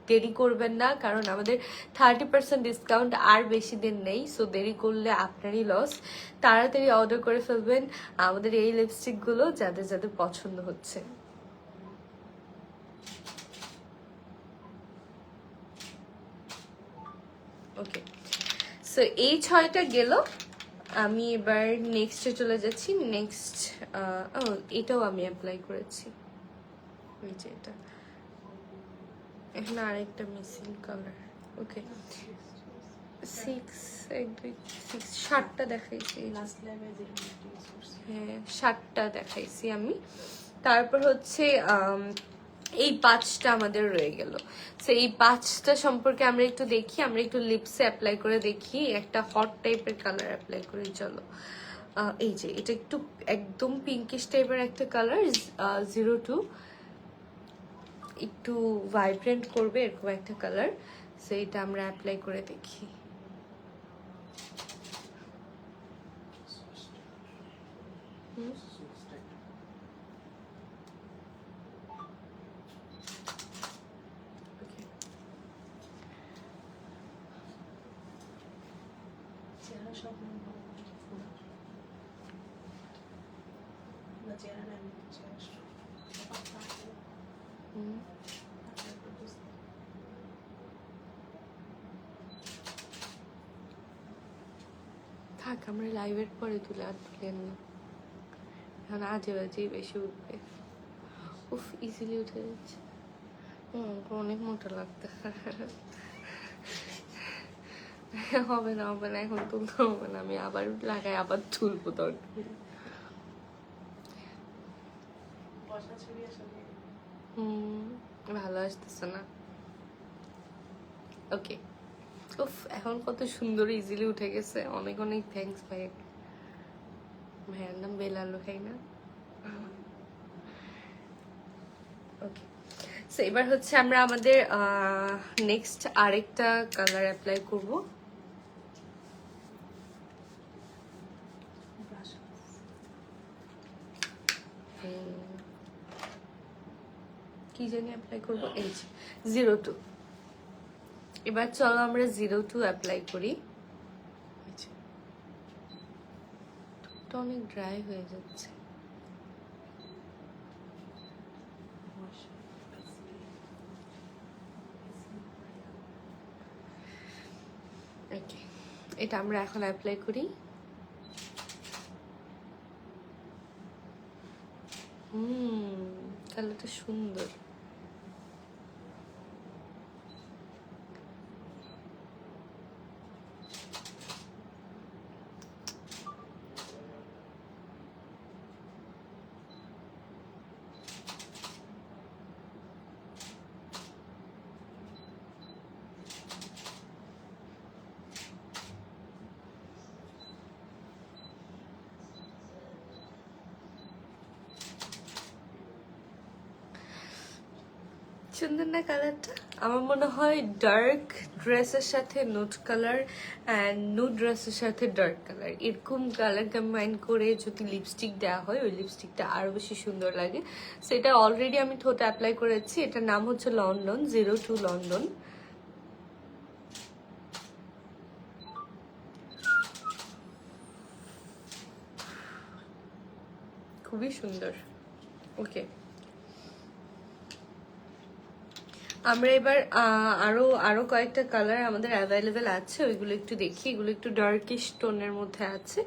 দেরি করবেন না, কারণ আমাদের 30% ডিসকাউন্ট আর বেশি দিন নেই। সো দেরি করলে আপনারই লস। তাড়াতাড়ি অর্ডার করে ফেলবেন আমাদের এই লিপস্টিক গুলো, যাদের যাদের পছন্দ হচ্ছে। ওকে, সো এই 6টা গেল। আমি এবার নেক্সটে চলে যাচ্ছি। নেক্সট এটাও আমি অ্যাপ্লাই করেছি, ওই যে এটা, এখানে আরেকটা মিসিং কালার। ওকে 7টা দেখাইছি, হ্যাঁ 7টা দেখাইছি আমি। তারপর হচ্ছে এই 5টা আমাদের রয়ে গেল। তো এই 5টা সম্পর্কে আমরা একটু দেখি, আমরা একটু লিপসে অ্যাপ্লাই করে দেখি। একটা হট টাইপের কালার অ্যাপ্লাই করি, চলো। এই যে এটা একটু একদম পিঙ্কিশ টাইপের একটা কালার, 02, একটু ভাইব্রেন্ট করবে এরকম একটা কালার। সো এটা আমরা অ্যাপ্লাই করে দেখি। থাক, আমরা লাইভের পরে তুলে আর তুলেন না, এখন আজে বাজেই বেশি উঠবে। উফ, ইজিলি উঠে যাচ্ছে। অনেক মোটা লাগতে হবে না, হবে না, এখন তুলতে হবে না, আমি আবার লাগাই আবার তুলবো দরকার। ভালো আসতেছে না। ওকে, উফ, এখন কত সুন্দর ইজিলি উঠে গেছে। অনেক অনেক থ্যাঙ্কস ভাই। ভাইয়ের নাম বেলালো, খাই না? ওকে, সো এবার হচ্ছে আমরা আমাদের নেক্সট আরেকটা কালার অ্যাপ্লাই করব। কি জানি অ্যাপ্লাই করবো, এই 02। এবার চলো আমরা 02 অ্যাপ্লাই করি। অনেক ড্রাই হয়ে যাচ্ছে। ওকে, এটা আমরা এখন অ্যাপ্লাই করি। কালারটা সুন্দর। সুন্দর না কালারটা? আমার মনে হয় ডার্ক ড্রেসের সাথে নুড কালার অ্যান্ড নুড ড্রেসের সাথে ডার্ক কালার, এরকম কালার কম্বাইন করে যদি লিপস্টিক দেওয়া হয়, ওই লিপস্টিকটা আরো বেশি সুন্দর লাগে। সেটা অলরেডি আমি ঠোঁটে অ্যাপ্লাই করেছি। এটার নাম হচ্ছে লন্ডন 02 লন্ডন। খুবই সুন্দর। ওকে, আমরা এবার আরো কয়েকটা কালার আমাদের অ্যাভেলেবেল আছে, ওইগুলো একটু দেখি। এগুলো একটু ডার্কিশ টোনের মধ্যে আছে,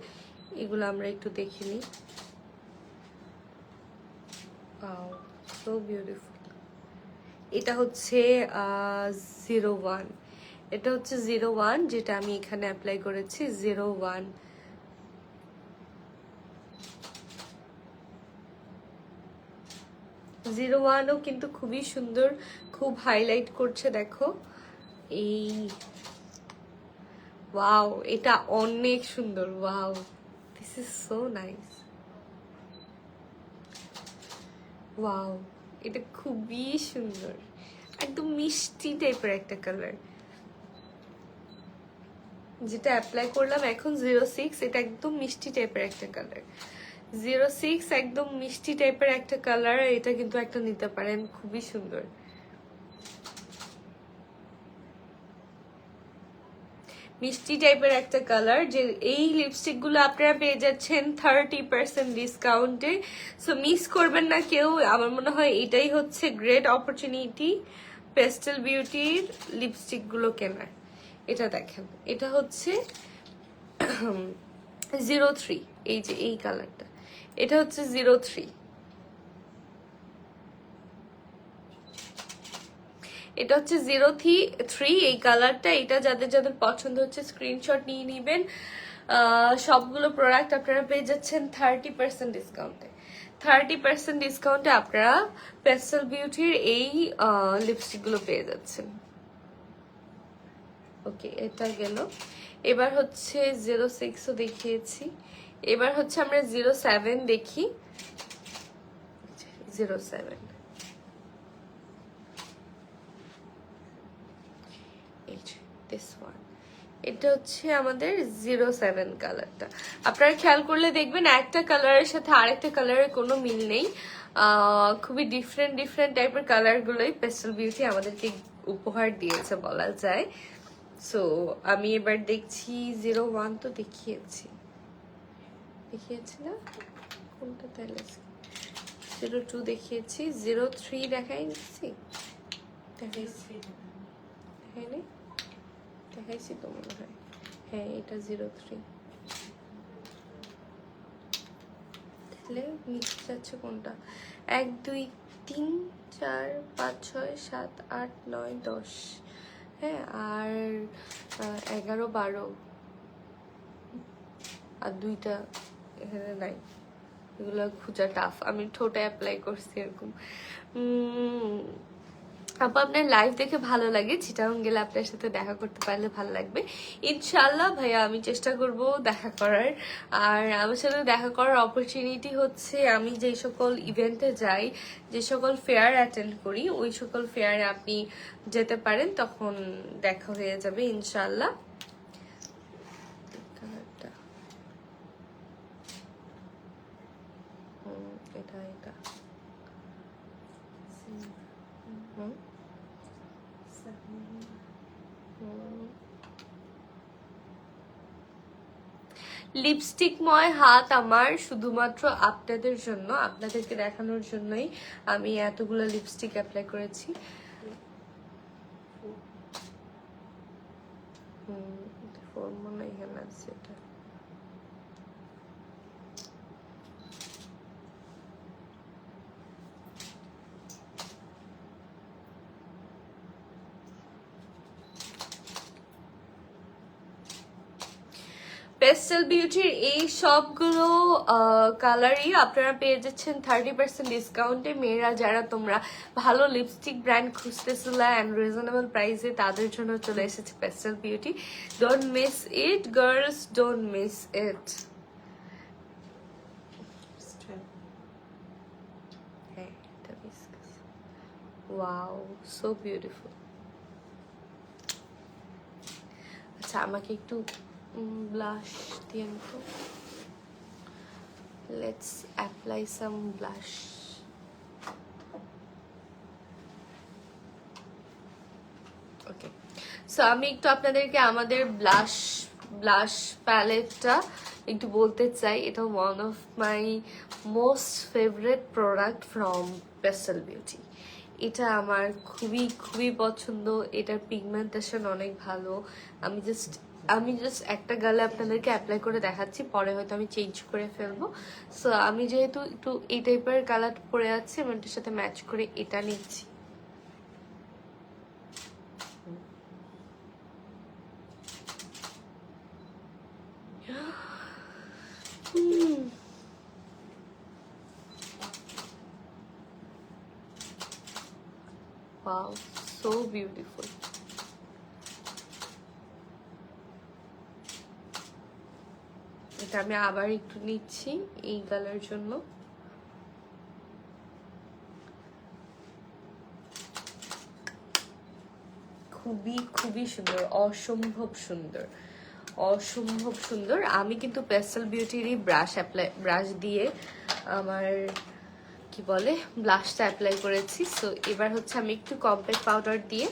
এগুলো আমরা একটু দেখে নিই। Wow, so beautiful. এটা হচ্ছে 01। এটা হচ্ছে 01, যেটা আমি এখানে অ্যাপ্লাই করেছি 01। জিরো ওয়ানও কিন্তু খুবই সুন্দর, খুব হাইলাইট করছে। দেখো এই, ওয়াও, এটা অনেক সুন্দর। Wow, this is so nice. Wow, এটা খুবই সুন্দর, একদম মিষ্টি টাইপের একটা কালার। যেটা অ্যাপ্লাই করলাম এখন 06, এটা একদম মিষ্টি টাইপের একটা কালার। 06 একদম মিষ্টি টাইপের একটা কালার। এটা কিন্তু একটা নিতে পারেন, খুবই সুন্দর। মিষ্টি টাইপের একটা কালার। যে এই লিপস্টিক গুলো আপনারা পেয়ে যাচ্ছেন 30% ডিসকাউন্টে, সো মিস করবেন না কেউ। আমার মনে হয় এটাই হচ্ছে গ্রেট অপরচুনিটি পেস্টেল বিউটির লিপস্টিক গুলো কেনার। এটা দেখেন, এটা হচ্ছে 03, এই যে এই কালারটা, এটা হচ্ছে 03। এটা হচ্ছে 03 এই কালারটা। এটা যাদের যাদের পছন্দ হচ্ছে স্ক্রিনশট নিয়ে নিবেন। সবগুলো প্রোডাক্ট আপনারা পেয়ে যাচ্ছেন 30% ডিসকাউন্টে। 30% ডিসকাউন্টে আপনারা পেস্টেল বিউটির এই লিপস্টিকগুলো পেয়ে যাচ্ছেন। ওকে, এটা গেল। এবার হচ্ছে 06ও দেখিয়েছি, এবার হচ্ছে আমরা 07 দেখি। 07, this one, এটা হচ্ছে আমাদের 07 কালারটা। আপনারা খেয়াল করলে দেখবেন একটা কালারের সাথে আরেকটা কালারের কোনো মিল নেই। খুবই ডিফারেন্ট টাইপের কালার গুলোই পেস্টেল বিউটি আমাদেরকে উপহার দিয়েছে বলা যায়। সো আমি এবার দেখছি 01 তো দেখিয়েছি না কোনটা তাহলে 02 দেখিয়েছি 03 দেখাইছি দেখাইছি তো মনে হয় হ্যাঁ এটা 03 তাহলে নিচে যাচ্ছে কোনটা 1 2 3 4 5 6 7 8 9 10 হ্যাঁ আর 11 12 আর দুইটা এখানে নাই এগুলো খোঁজা টাফ আমি ঠোঁটে অ্যাপ্লাই করছি এরকম আপু আপনার লাইভ দেখে ভালো লাগে চিটাগাং গেলে আপনার সাথে দেখা করতে পারলে ভালো লাগবে ইনশাল্লাহ ভাইয়া আমি চেষ্টা করব দেখা করার আর আমার সাথে দেখা করার অপরচুনিটি হচ্ছে আমি যে সকল ইভেন্টে যাই যে সকল ফেয়ার অ্যাটেন্ড করি ওই সকল ফেয়ারে আপনি যেতে পারেন তখন দেখা হয়ে যাবে ইনশাল্লাহ এটা এটা লিপস্টিকময় হাত আমার শুধুমাত্র আপনাদের জন্য আপনাদেরকে দেখানোর জন্যই আমি এতগুলো লিপস্টিক অ্যাপ্লাই করেছি মনে এখানে আছে এটা পেস্টেল বিউটির এই সবগুলো কালারই আপনারা পেয়ে যাচ্ছেন 30% ডিসকাউন্টে মেয়েরা যারা তোমরা ভালো লিপস্টিক ব্র্যান্ড খুঁজতেছিল অ্যান্ড রিজনেবল প্রাইসে তাদের জন্য চলে এসেছে pastel beauty don't miss it girls don't miss it হ্যাঁ এটা বিস্কাস ওয়াও সো বিউটিফুল আচ্ছা আমাকে একটু blush দিন তো let's apply some blush okay so আমি একটু আপনাদেরকে আমাদের blush প্যালেটটা একটু বলতে চাই এটা one of my most favorite product from Pestel Beauty এটা আমার খুবই পছন্দ এটার পিগমেন্টেশন অনেক ভালো আমি জাস্ট একটা গালে আপনাদেরকে অ্যাপ্লাই করে দেখাচ্ছি পরে হয়তো আমি চেঞ্জ করে ফেলবো সো আমি যেহেতু একটু এই টাইপের কালার পরে আছি আমি এটার সাথে ম্যাচ করে এটা নিচ্ছি Wow, so beautiful. এটা আমি আবার একটু নিচ্ছি এই গালের জন্য খুবই সুন্দর অসম্ভব সুন্দর আমি কিন্তু পেস্টেল বিউটির ব্রাশ দিয়ে আমার কি বলে ব্লাশটা অ্যাপ্লাই করেছি সো এবার হচ্ছে আমি একটু কম্প্যাক্ট পাউডার দিয়ে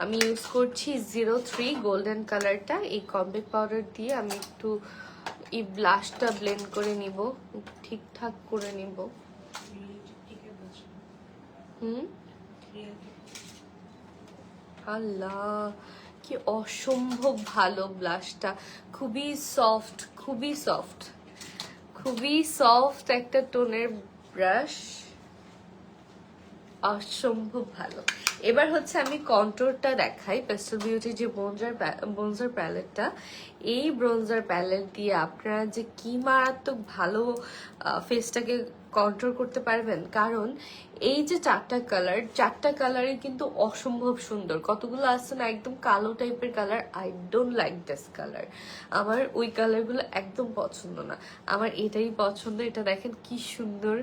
আমি ইউজ করছি 03 গোল্ডেন কালারটা এই কম্প্যাক্ট পাউডার দিয়ে আমি একটু এই ব্লাশটা ব্লেন্ড করে নিব ঠিকঠাক করে নিব আল্লাহ কি অসম্ভব ভালো ব্লাশটা খুবই সফট একটা টোনের ব্রাশ অসম্ভব ভালো এবার হচ্ছে আমি কন্ট্রোরটা দেখাই পেস্টেল বিউটি যে ব্রোঞ্জার প্যালেটটা এই ব্রোঞ্জার প্যালেট দিয়ে আপনারা যে কি মারাত্মক ভালো ফেসটাকে কন্ট্রোল করতে পারবেন কারণ এই যে চারটা কালারই কিন্তু অসম্ভব সুন্দর কতগুলো আসছে না একদম কালো টাইপের colour I don't like this colour আমার ওই কালারগুলো একদম পছন্দ না আমার এটাই পছন্দ এটা দেখেন কি সুন্দর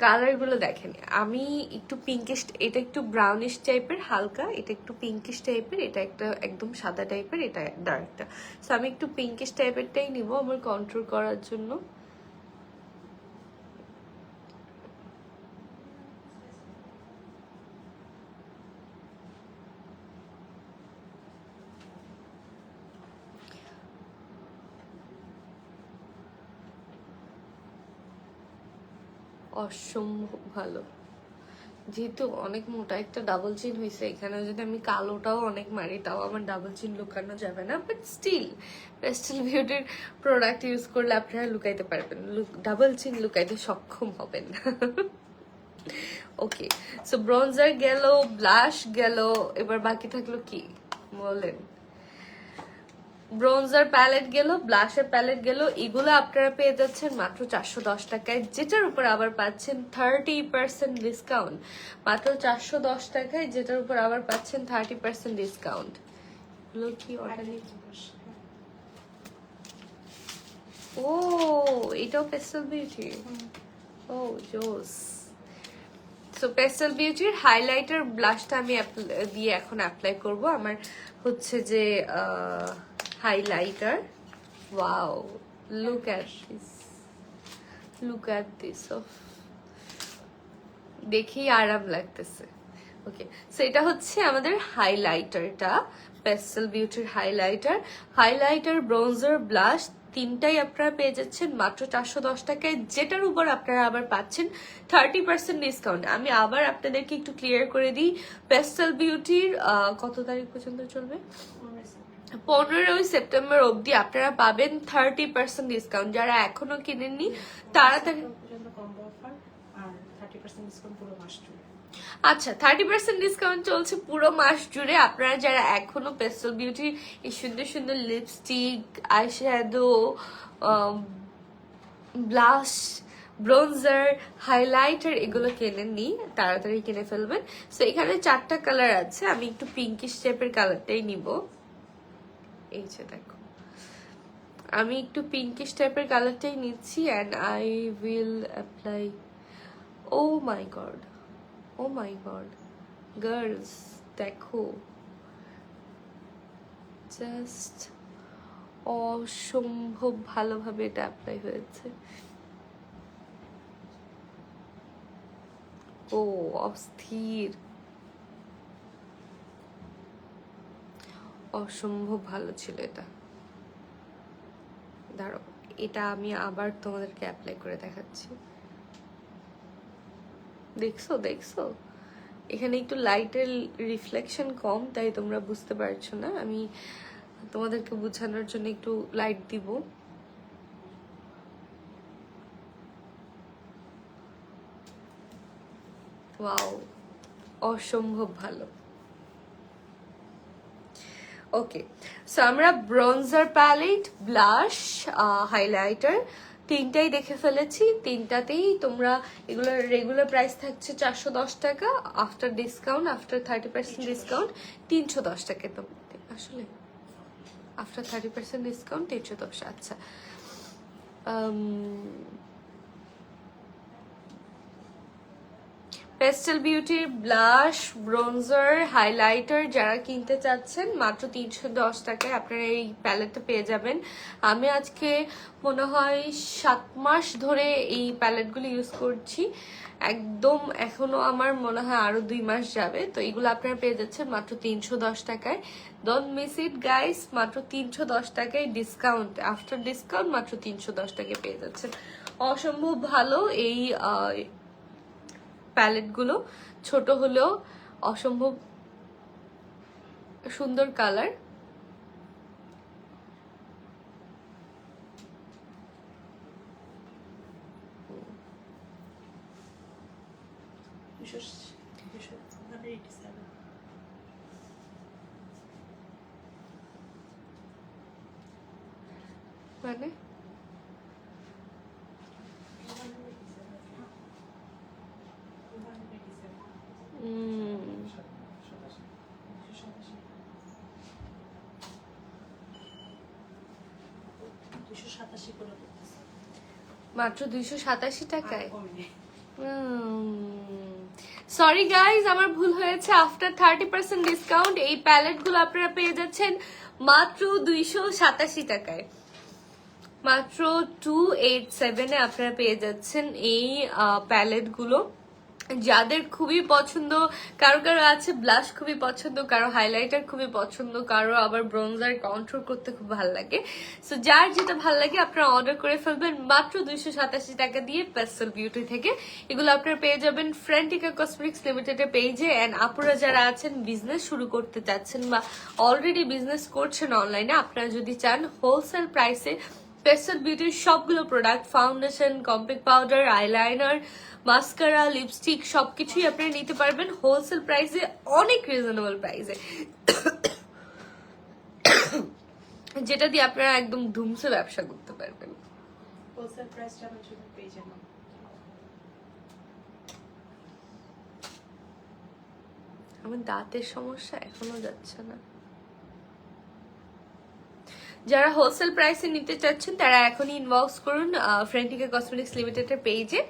কালারগুলো দেখেন আমি একটু পিঙ্কিশ এটা একটু ব্রাউনিশ টাইপের হালকা এটা একটু পিঙ্কিশ টাইপের এটা একটা একদম সাদা টাইপের এটা ডার্কটা সো আমি একটু পিঙ্কিশ টাইপেরটাই নিব আমার কন্ট্রোল করার জন্য অসম্ভব ভালো। যেহেতু অনেক মোটা একটা ডাবল চিন হয়েছে, এখানে যদি আমি কালোটাও অনেক মারি তাও আমার ডাবল চিন লুকানো যাবে না, বাট স্টিল পেস্টেল বিউটির প্রোডাক্ট ইউজ করলে আপনারা লুকাইতে পারবেন, ডাবল চিন লুকাইতে সক্ষম হবেন। ওকে, সো ব্রোঞ্জার গেল, ব্লাশ গেল, এবার বাকি থাকলো কি বলেন? ব্রোঞ্জার প্যালেট গেল, ব্লাশের প্যালেট গেল, এগুলো আপনারা পেয়ে যাচ্ছেন মাত্র 410 টাকায়, যেটার উপর আবার পাচ্ছেন 30% ডিসকাউন্ট। মাত্র 410 টাকায়, যেটার উপর আবার পাচ্ছেন 30% ডিসকাউন্ট। এগুলো কি অর্ডার? ও, এটাও পেস্টেল বিউটি। ও জোস। সো পেস্টেল বিউটির হাইলাইটার ব্লাশটা আমি দিয়ে এখন অ্যাপ্লাই করব। আমার হচ্ছে যে highlighter. Wow, look at this, look at this. দেখেই আরাম লাগতেছে। ওকে, সো এটা হচ্ছে আমাদের হাইলাইটারটা, পেস্টেল বিউটির হাইলাইটার। হাইলাইটার, ব্রোঞ্জার, ব্লাশ তিনটাই আপনারা পেয়ে যাচ্ছেন মাত্র 410 টাকায়, যেটার উপর আপনারা আবার পাচ্ছেন 30% ডিসকাউন্ট। আমি আবার আপনাদেরকে একটু ক্লিয়ার করে দিই, পেস্টেল বিউটির কত তারিখ পর্যন্ত চলবে? 15 সেপ্টেম্বর অবধি আপনারা পাবেন 30% ডিসকাউন্ট। যারা এখনো কিনেননি তাড়াতাড়ি। আচ্ছা, 30% ডিসকাউন্ট চলছে পুরো মাস জুড়ে। আপনারা যারা এখনো পেস্টেল বিউটি এই সুন্দর সুন্দর lipstick, eyeshadow, blush, bronzer, highlighter এগুলো কেনেননি তাড়াতাড়ি কিনে ফেলবেন। সো এখানে 4টা কালার আছে, আমি একটু পিঙ্কিশ টাইপের কালারটাই নিব। এই যে দেখো, আমি একটু পিঙ্কিশ টাইপের কালারটাই নিচ্ছি, and I will apply. Oh my god, oh my god girls, দেখো জাস্ট অসম্ভব ভালোভাবে এটা অ্যাপ্লাই হয়েছে। ও অস্থির, অসম্ভব ভালো ছিল এটা। দাঁড়াও, এটা আমি আবার তোমাদেরকে অ্যাপ্লাই করে দেখাচ্ছি। দেখছো দেখছো, এখানে একটু লাইটের রিফ্লেকশন কম, তাই তোমরা বুঝতে পারছো না। আমি তোমাদেরকে বোঝানোর জন্য একটু লাইট দিব। ওয়াও, অসম্ভব ভালো। ওকে, সো আমরা ব্রোঞ্জার প্যালেট, ব্লাশ, হাইলাইটার তিনটাই দেখে ফেলেছি। তিনটাতেই তোমরা, এগুলোর রেগুলার প্রাইস থাকছে 410 টাকা, আফটার ডিসকাউন্ট, আফটার 30% ডিসকাউন্ট 310 টাকা। তো আসলে আফটার 30% ডিসকাউন্ট 310। আচ্ছা, পেস্টেল বিউটির ব্লাশ, ব্রোঞ্জার, হাইলাইটার যারা কিনতে চাচ্ছেন মাত্র 310 টাকায় আপনারা এই প্যালেটটা পেয়ে যাবেন। আমি আজকে মনে হয় 7 মাস ধরে এই প্যালেটগুলো ইউজ করছি, একদম এখনো আমার মনে হয় আরো 2 মাস যাবে। তো এগুলো আপনারা পেয়ে যাচ্ছেন মাত্র 310 টাকায়। ডোন্ট মিস ইট গাইস, মাত্র 310 টাকায় ডিসকাউন্ট, আফটার ডিসকাউন্ট মাত্র 310 টাকায় পেয়ে যাচ্ছেন। অসম্ভব ভালো এই প্যালেটগুলো, ছোট হলেও অসম্ভব সুন্দর কালার। মানে মাত্র 287 টাকায়। সরি গাইজ, আমার ভুল হয়েছে। আফটার 30% ডিসকাউন্ট এই প্যালেটগুলো আপনারা পেয়ে যাচ্ছেন মাত্র 287 টাকায়। মাত্র 287-এ আপনারা পেয়ে যাচ্ছেন এই প্যালেটগুলো। যাদের খুবই পছন্দ, কারো কারো আছে ব্লাশ খুবই পছন্দ, কারো হাইলাইটার খুবই পছন্দ, কারো আবার ব্রোঞ্জার কন্ট্রোল করতে খুব ভালো লাগে। সো যার যেটা ভালো লাগে আপনারা অর্ডার করে ফেলবেন মাত্র 287 টাকা দিয়ে পেস্টেল বিউটি থেকে। এগুলো আপনারা পেয়ে যাবেন ফ্রেন্টিকা কসমেটিক্স লিমিটেডের পেজে। অ্যান্ড আপুরা যারা আছেন বিজনেস শুরু করতে চাচ্ছেন বা অলরেডি বিজনেস করছেন অনলাইনে, আপনারা যদি চান হোলসেল প্রাইসে পেস্টেল বিউটির সবগুলো product, foundation, compact powder, eyeliner, mascara, lipstick সবকিছুই আপনারা নিতে পারবেন হোলসেল প্রাইসে, অনেক রিজনেবল প্রাইসে, যেটা দিয়ে আপনারা একদম ধুমসে ব্যবসা করতে পারবেন। হোলসেল প্রাইসটা আমার জন্য পেয়ে যাবেন। আমার দাঁতের সমস্যা এখনো যাচ্ছে না। যারা হোলসেল প্রাইসে নিতে চাচ্ছেন তারা এখনই ইনবক্স করুন ফ্রেন্টিকা কসমেটিক্স লিমিটেডের পেজে।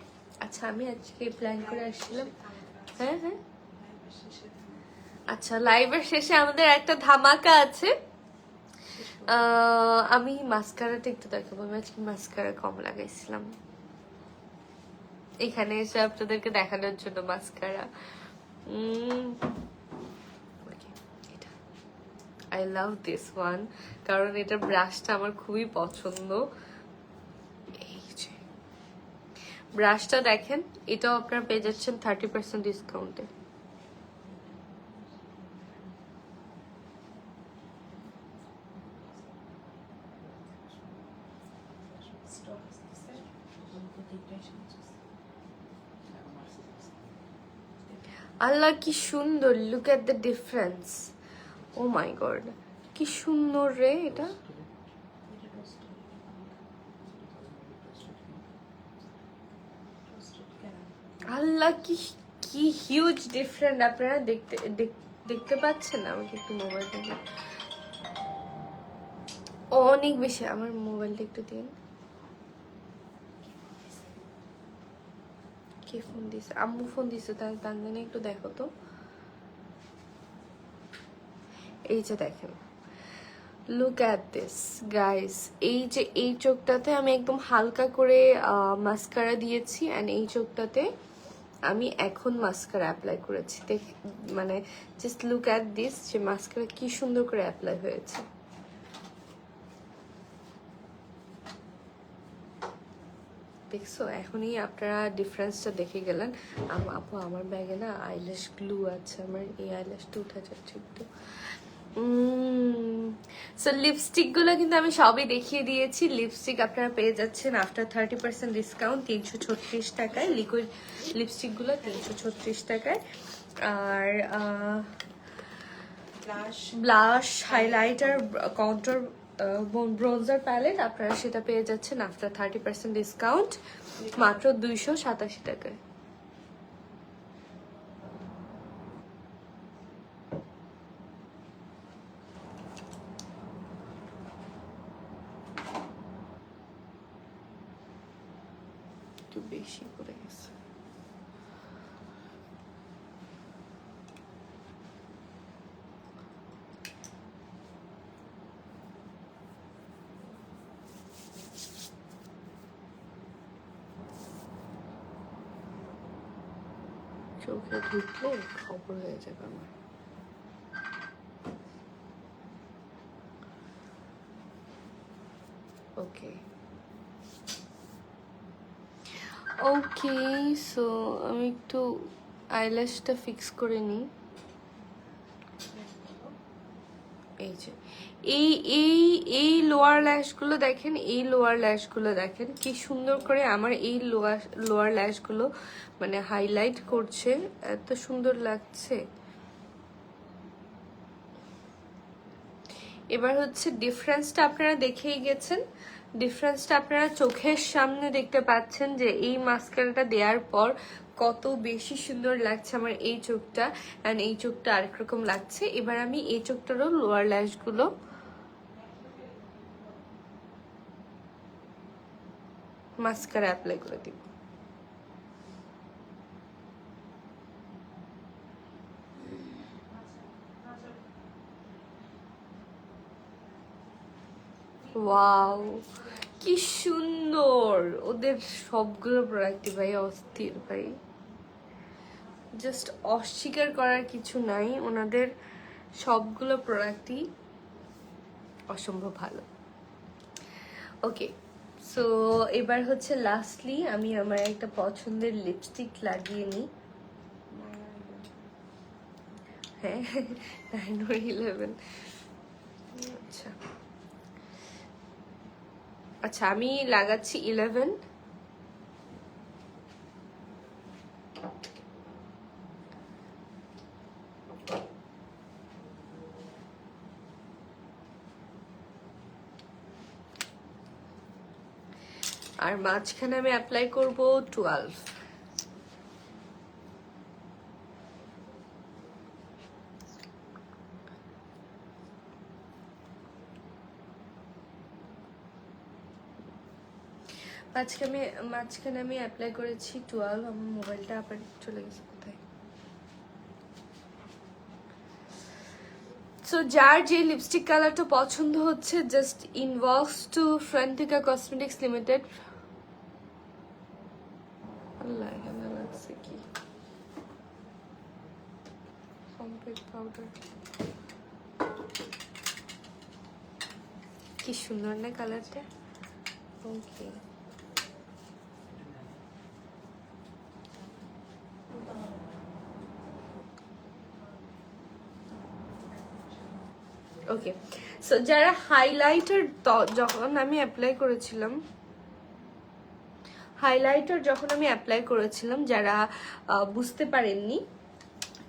আচ্ছা আমি আজকে প্ল্যান করে আসছিলাম, হ্যাঁ হ্যাঁ আচ্ছা লাইভের শেষে আমাদের একটা ধামাকা আছে। আমি মাস্কারাটা একটু দেখাবো। আমি আজকে মাস্কারা কম লাগাইছিলাম এখানে এসে আপনাদেরকে দেখানোর জন্য। Mascara I love this one, কারণ এটা ব্রাশটা আমার খুবই পছন্দ। এই যে ব্রাশটা দেখেন, এটাও আপনারা পেয়ে যাচ্ছেন 30% ডিসকাউন্টে। আল্লাহ কি সুন্দর, look at the difference. Oh my god কি সুন্দর রে এটা। আল্লাহ কি কি হিউজ ডিফারেন্ট। আপনারা দেখতে পাচ্ছেন আমাকে একটু মোবাইল থেকে অনেক বেশি। আমার মোবাইলটা একটু দিন। কে ফোন দিছে? আম্মু ফোন দিছে, তাহলে তানজানি একটু দেখো তো। এই যে দেখেন, লুক অ্যাট দিস গাইস। এই যে এই চোখটাতে আমি একদম হালকা করে মাস্কারা দিয়েছি, অ্যান্ড এই চোখটাতে আমি এখন মাস্কারা অ্যাপ্লাই করেছি। মানে জাস্ট লুক অ্যাট দিস, যে মাস্কারা কি সুন্দর করে অ্যাপ্লাই হয়েছে। দেখছো, এখনই আপনারা ডিফারেন্সটা দেখে গেলেন। আপু আমার ব্যাগে না আইল্যাশ গ্লু আছে, আমার এই আইল্যাশটা উঠা যাচ্ছে একটু। সো লিপস্টিক গুলো কিন্তু আমি সবই দেখিয়ে দিয়েছি। লিপস্টিক আপনারা পেয়ে যাচ্ছেন আফটার 30% ডিসকাউন্ট 336 টাকায়। লিকুইড লিপস্টিক গুলো 336 টাকায়। আর blush, highlighter, contour, bronzer palette আপনারা সেটা পেয়ে যাচ্ছেন আফটার 30% ডিসকাউন্ট মাত্র 287 টাকায়। একটু বেশি করে গেছে। চোখে ঢুকলে খবর হয়ে যাবে আমার। ওকে ওকে, সো আমি একটু আইল্যাশটা ফিক্স করে নিই। এই যে এই এই এই লোয়ার ল্যাশগুলো দেখেন, এই লোয়ার ল্যাশগুলো দেখেন কি সুন্দর করে আমার এই লোয়ার ল্যাশগুলো মানে হাইলাইট করছে, এত সুন্দর লাগছে। এবার হচ্ছে ডিফারেন্সটা আপনারা দেখেই গেছেন। ডিফারেন্সটা আপনারা চোখের সামনে দেখতে পাচ্ছেন যে এই মাস্কারাটা দেওয়ার পর কত বেশি সুন্দর লাগছে আমার এই চোখটা, অ্যান্ড এই চোখটা আরেক রকম লাগছে। এবার আমি এই চোখটারও লোয়ার ল্যাশগুলো মাস্কারা অ্যাপ্লাই করে দিব। ওয়াও কি সুন্দর। ওদের সবগুলো প্রোডাক্টই ভাই অস্থির ভাই। জাস্ট অস্বীকার করার কিছু নাই, ওনাদের সবগুলো প্রোডাক্টই অসম্ভব ভালো। ওকে, সো এবার হচ্ছে লাস্টলি আমি আমার একটা পছন্দের লিপস্টিক লাগিয়ে নিই। হ্যাঁ, 9 or 11। আচ্ছা আচ্ছা, আমি লাগাচ্ছি 11। আর মাঝখানে আমি অ্যাপ্লাই করব 12। মাঝখানে আমি অ্যাপ্লাই করেছি 12। আমার মোবাইলটা আবার চলে গেছে কোথায়। সো যার যে লিপস্টিক কালারটা পছন্দ হচ্ছে, just inbox to Frantika cosmetics limited. আল্লাহ, এখানে লাগছে কি কমপ্লিট পাউডার, কি সুন্দর না কালারটা। ওকে, ওকে। সো যারা হাইলাইটার যখন আমি অ্যাপ্লাই করেছিলাম, যারা বুঝতে পারেননি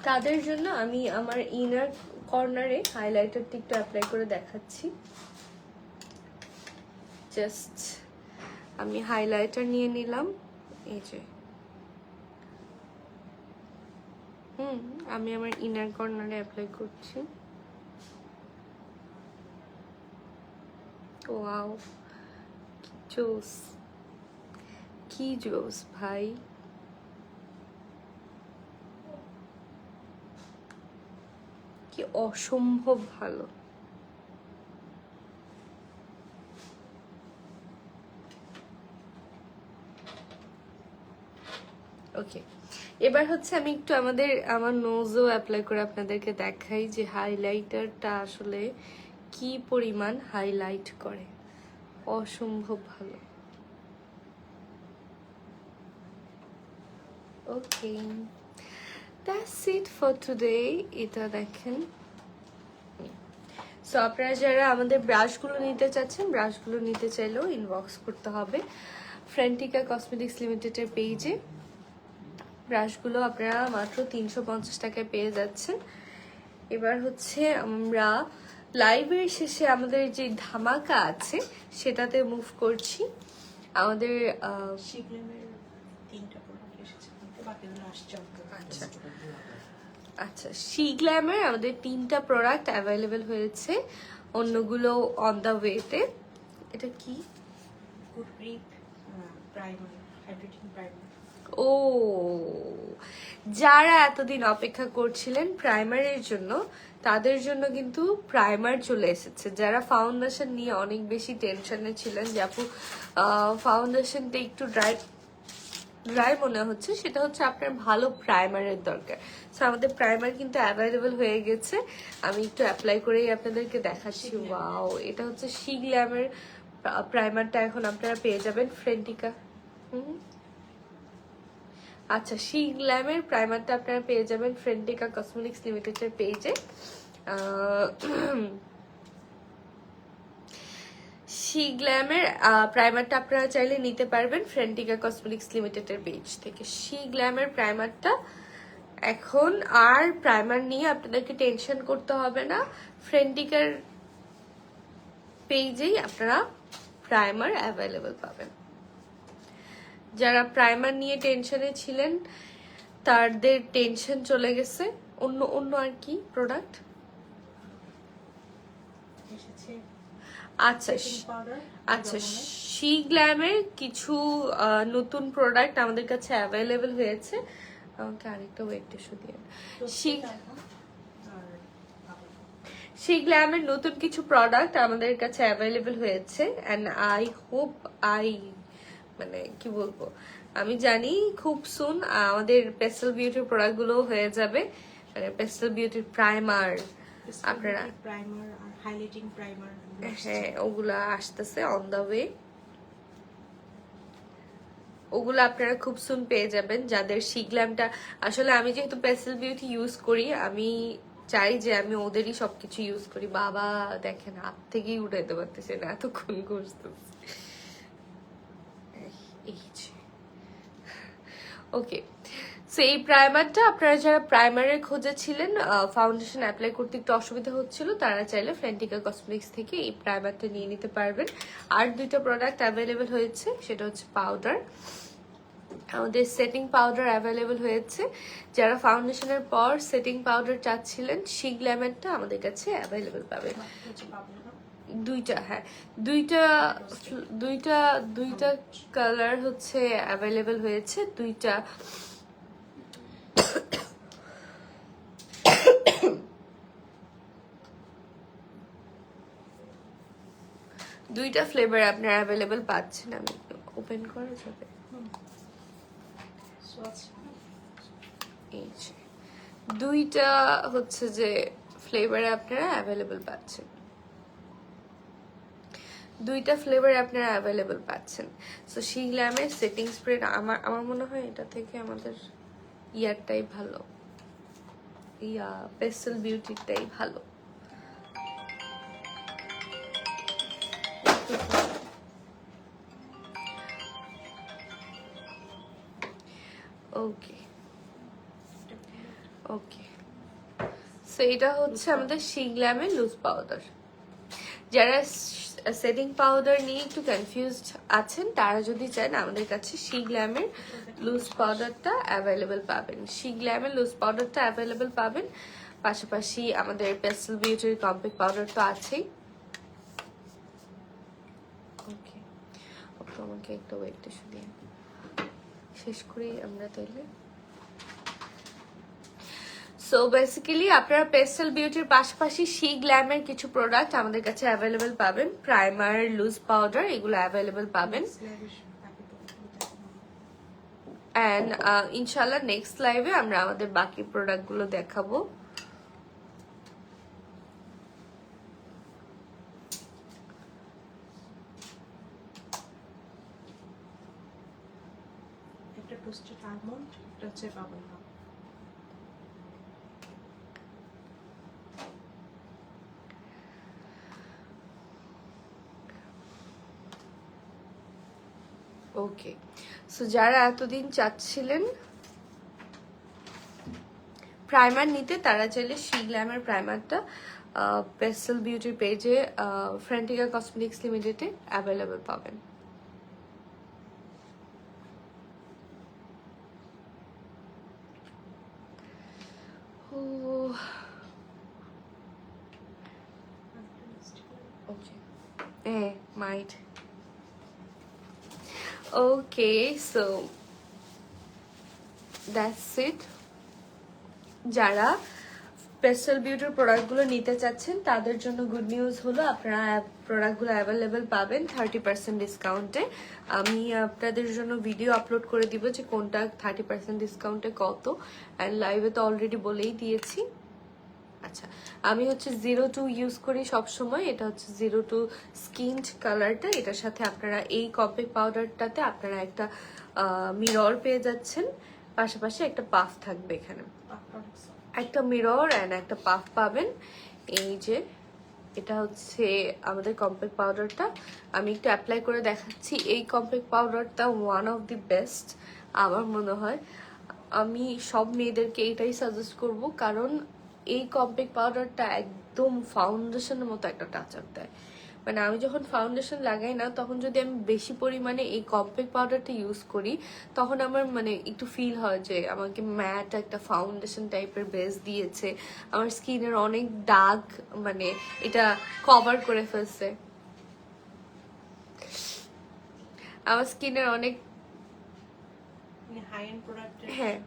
তাদের জন্য আমি আমার ইনার কর্নারে হাইলাইটারটি একটু অ্যাপ্লাই করে দেখাচ্ছি। জাস্ট আমি হাইলাইটার নিয়ে নিলাম, এই যে আমি আমার ইনার কর্নারে অ্যাপ্লাই করছি। ওয়াও, জোস, কি জোস ভাই। কি অসম্ভব ভালো। ওকে, এবার হচ্ছে আমি একটু আমার নোজও অ্যাপ্লাই করে আপনাদেরকে দেখাই যে হাইলাইটারটা আসলে কি পরিমাণ হাইলাইট করে, অসম্ভব ভালো। ওকে, দ্যাটস ইট ফর টুডে। এটা দেখেন। সো আপনারা যারা আমাদের ব্রাশগুলো নিতে চাচ্ছেন, ব্রাশগুলো নিতে চাইলেও ইনবক্স করতে হবে ফ্রান্টিকা কসমেটিক্স লিমিটেডের পেজে। ব্রাশগুলো আপনারা মাত্র 350 টাকায় পেয়ে যাচ্ছেন। এবার হচ্ছে আমরা লাইভের শেষে আমাদের যে ধামাকা আছে সেটাতে মুভ করছি। আমাদের শিগগিরই 3টা প্রোডাক্ট এসেছে, বাকিগুলো আসছে। আচ্ছা আচ্ছা, শি গ্ল্যামের আমাদের 3টা প্রোডাক্ট অ্যাভেলেবেল হয়েছে, অন্যগুলো অন দ্য ওয়েতে। এটা কি? Good grip primer, hydrating primer. ও, যারা এতদিন অপেক্ষা করছিলেন প্রাইমারের জন্য, তাদের জন্য কিন্তু প্রাইমার চলে এসেছে। যারা ফাউন্ডেশন নিয়ে অনেক বেশি টেনশনে ছিলেন যে আপু ফাউন্ডেশনটা একটু ড্রাই মনে হচ্ছে, সেটা হচ্ছে আপনার ভালো প্রাইমারের দরকার। সো আমাদের প্রাইমার কিন্তু অ্যাভেলেবেল হয়ে গেছে। আমি একটু অ্যাপ্লাই করেই আপনাদেরকে দেখাচ্ছি। ওয়াও, এটা হচ্ছে শি গ্ল্যামের প্রাইমারটা এখন আপনারা পেয়ে যাবেন ফ্রেন্টিকা। আচ্ছা, শি গ্ল্যামের প্রাইমারটা আপনারা পেয়ে যাবেন ফ্রেন্টিকা কসমেটিক্স লিমিটেডের পেজে। শি গ্ল্যামের প্রাইমারটা আপনারা চাইলে নিতে পারবেন ফ্রেন্টিকা কসমেটিক্স লিমিটেডের পেজ থেকে। শি গ্ল্যামের প্রাইমারটা এখন আর প্রাইমার নিয়ে আপনাদেরকে টেনশন করতে হবে না, ফ্রেন্টিকার পেজেই আপনারা প্রাইমার অ্যাভেলেবেল পাবেন। যারা প্রাইমার নিয়ে টেনশনে ছিলেন তাদের টেনশন চলে গেছে। অন্য আর কি প্রোডাক্ট এসেছে? আচ্ছা আচ্ছা, শি গ্ল্যামের কিছু নতুন প্রোডাক্ট আমাদের কাছে অ্যাভেলেবেল হয়েছে। আমাকে আরেকটা ওয়েট টিস্যু দিয়ে। শি গ্ল্যামের নতুন কিছু প্রোডাক্ট আমাদের কাছে অ্যাভেলেবেল হয়েছে, অ্যান্ড আই হোপ মানে কি বলবো, আমি জানি খুব সুন আমাদের পেস্টেল বিউটির প্রোডাক্টগুলো হয়ে যাবে, মানে পেস্টেল বিউটির প্রাইমার আপনারা, প্রাইমার আর হাইলাইটিং প্রাইমার, হ্যাঁ ওগুলা আসতেছে অন দা ওয়ে। ওগুলো আপনারা খুব সুন পেয়ে যাবেন। যাদের শিগ্ল্যামটা, আসলে আমি যেহেতু পেস্টেল বিউটি ইউজ করি, আমি চাই যে আমি ওদেরই সবকিছু ইউজ করি। বাবা দেখেন হাত থেকেই উঠাইতে পারতেছে না, এতক্ষণ করতেছে। ওকে, সো এই প্রাইমারটা আপনারা যারা প্রাইমারের খোঁজে ছিলেন, ফাউন্ডেশন অ্যাপ্লাই করতে একটু অসুবিধা হচ্ছিল, তারা চাইলে ফ্রেন্টিকা কসমেটিক্স থেকে এই প্রাইমারটা নিয়ে নিতে পারবেন। আর দুইটা প্রোডাক্ট অ্যাভেলেবেল হয়েছে, সেটা হচ্ছে পাউডার। আমাদের সেটিং পাউডার অ্যাভেলেবেল হয়েছে। যারা ফাউন্ডেশনের পর সেটিং পাউডার চাচ্ছিলেন, শিগ্ল্যামেরটা আমাদের কাছে অ্যাভেলেবেল পাবেন। দুইটা, হ্যাঁ দুইটা দুইটা দুইটা কালার হচ্ছে অ্যাভেলেবেল হয়েছে। দুইটা দুইটা ফ্লেভার আপনারা অ্যাভেলেবেল পাচ্ছেন। আমি ওপেন করা যাবে? এই যে দুইটা হচ্ছে যে ফ্লেভার আপনারা অ্যাভেলেবেল পাচ্ছেন, দুইটা ফ্লেভার আপনারা অ্যাভেলেবেল পাচ্ছেন। সো শিগ্ল্যামের সেটিং স্প্রে আমার মনে হয় এটা থেকে আমাদের ইয়ারটাই ভালো, ইয়া পেস্টেল বিউটিটাই ভালো। ওকে ওকে, সো এটা হচ্ছে আমাদের শিগ্ল্যামের লুজ পাউডার। যারা সেটিং পাউডার নিয়ে একটু কনফিউজড আছেন, তারা যদি চান আমাদের কাছে শিগ্ল্যামের লুজ পাউডারটা অ্যাভেলেবেল পাবেন। শিগ্ল্যামের লুজ পাউডারটা অ্যাভেলেবেল পাবেন, পাশাপাশি আমাদের পেস্টেল বিউটির কম্প্যাক্ট পাউডার তো আছেই। ওকে, আমাকে একটা ওয়েটটা শুনিয়ে শেষ করি আমরা তাইলে। সো বেসিক্যালি আপনারা পেস্টেল বিউটির পাশাপাশি শিগ্ল্যামের কিছু প্রোডাক্ট আমাদের কাছে অ্যাভেলেবেল পাবেন। প্রাইমার, লুজ পাউডার, এগুলো অ্যাভেলেবেল পাবেন। অ্যান্ড ইনশাল্লাহ নেক্সট লাইভে আমরা আমাদের বাকি প্রোডাক্টগুলো দেখাবো। একটা টোস্টেড আলমন্ড, এটা হচ্ছে বাবল গাম। ওকে, সো যারা এতদিন চাচ্ছিলেন প্রাইমার নিতে, তারা চাইলে শিগ্ল্যামের প্রাইমারটা পেস্টেল বিউটির পেজে ফ্রেন্টিকা কসমেটিক্স লিমিটেডে অ্যাভেলেবেল পাবেন। Might. Okay, so that's it. যারা পেস্টেল বিউটির প্রোডাক্টগুলো নিতে চাচ্ছেন, তাদের জন্য গুড নিউজ হলো আপনারা প্রোডাক্টগুলো অ্যাভেলেবেল পাবেন 30% ডিসকাউন্টে। আমি আপনাদের জন্য ভিডিও আপলোড করে দিব যে কোনটা 30% ডিসকাউন্টে কত, অ্যান্ড লাইভে তো অলরেডি বলেই দিয়েছি। আচ্ছা, আমি হচ্ছে 02 ইউজ করি সবসময়। এটা হচ্ছে 02 স্কিনড কালারটা। এটার সাথে আপনারা এই কম্প্যাক্ট পাউডারটাতে আপনারা একটা মিরর পেয়ে যাচ্ছেন, পাশাপাশি একটা পাফ থাকবে এখানে, একটা মিরর অ্যান্ড একটা পাফ পাবেন। এই যে এটা হচ্ছে আমাদের কম্প্যাক্ট পাউডারটা, আমি একটু অ্যাপ্লাই করে দেখাচ্ছি। এই কম্প্যাক্ট পাউডারটা ওয়ান অফ দি বেস্ট আমার মনে হয়। আমি সব মেয়েদেরকে এটাই সাজেস্ট করব, কারণ এই কম্প্যাক্ট পাউডারটা একদম ফাউন্ডেশনের মতো একটা টাচ আপ দেয়। মানে আমি যখন ফাউন্ডেশন লাগাই না, তখন যদি আমি বেশি পরিমাণে এই কম্প্যাক্ট পাউডারটা ইউজ করি, তখন আমার মানে একটু ফিল হয় যে আমাকে ম্যাট একটা ফাউন্ডেশন টাইপের বেস দিয়েছে। আমার স্কিনের অনেক দাগ মানে এটা কভার করে ফেলছে, আমার স্কিনের অনেক, হ্যাঁ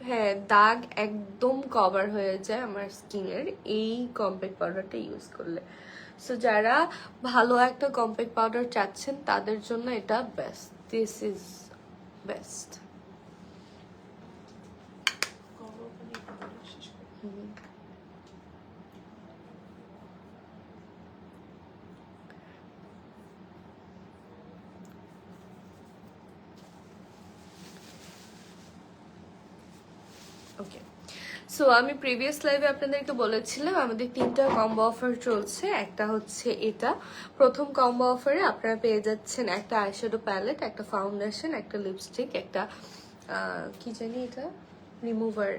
হ্যাঁ, দাগ একদম কভার হয়ে যায় আমার স্কিনের এই কম্প্যাক্ট পাউডারটা ইউজ করলে। সো যারা ভালো একটা কম্প্যাক্ট পাউডার চাচ্ছেন, তাদের জন্য এটা best. This is best. Combo ওখানে কম্বোটা শেষ করি। ওকে, সো আমি প্রিভিয়াস লাইভে আপনাদেরকে বলেছিলাম আমাদের 3টা কম্বো অফার চলছে। একটা হচ্ছে এটা, প্রথম কম্বো অফারে আপনারা পেয়ে যাচ্ছেন একটা আইশ্যাডো প্যালেট, একটা ফাউন্ডেশন, একটা লিপস্টিক, একটা কি জানি এটা রিমুভার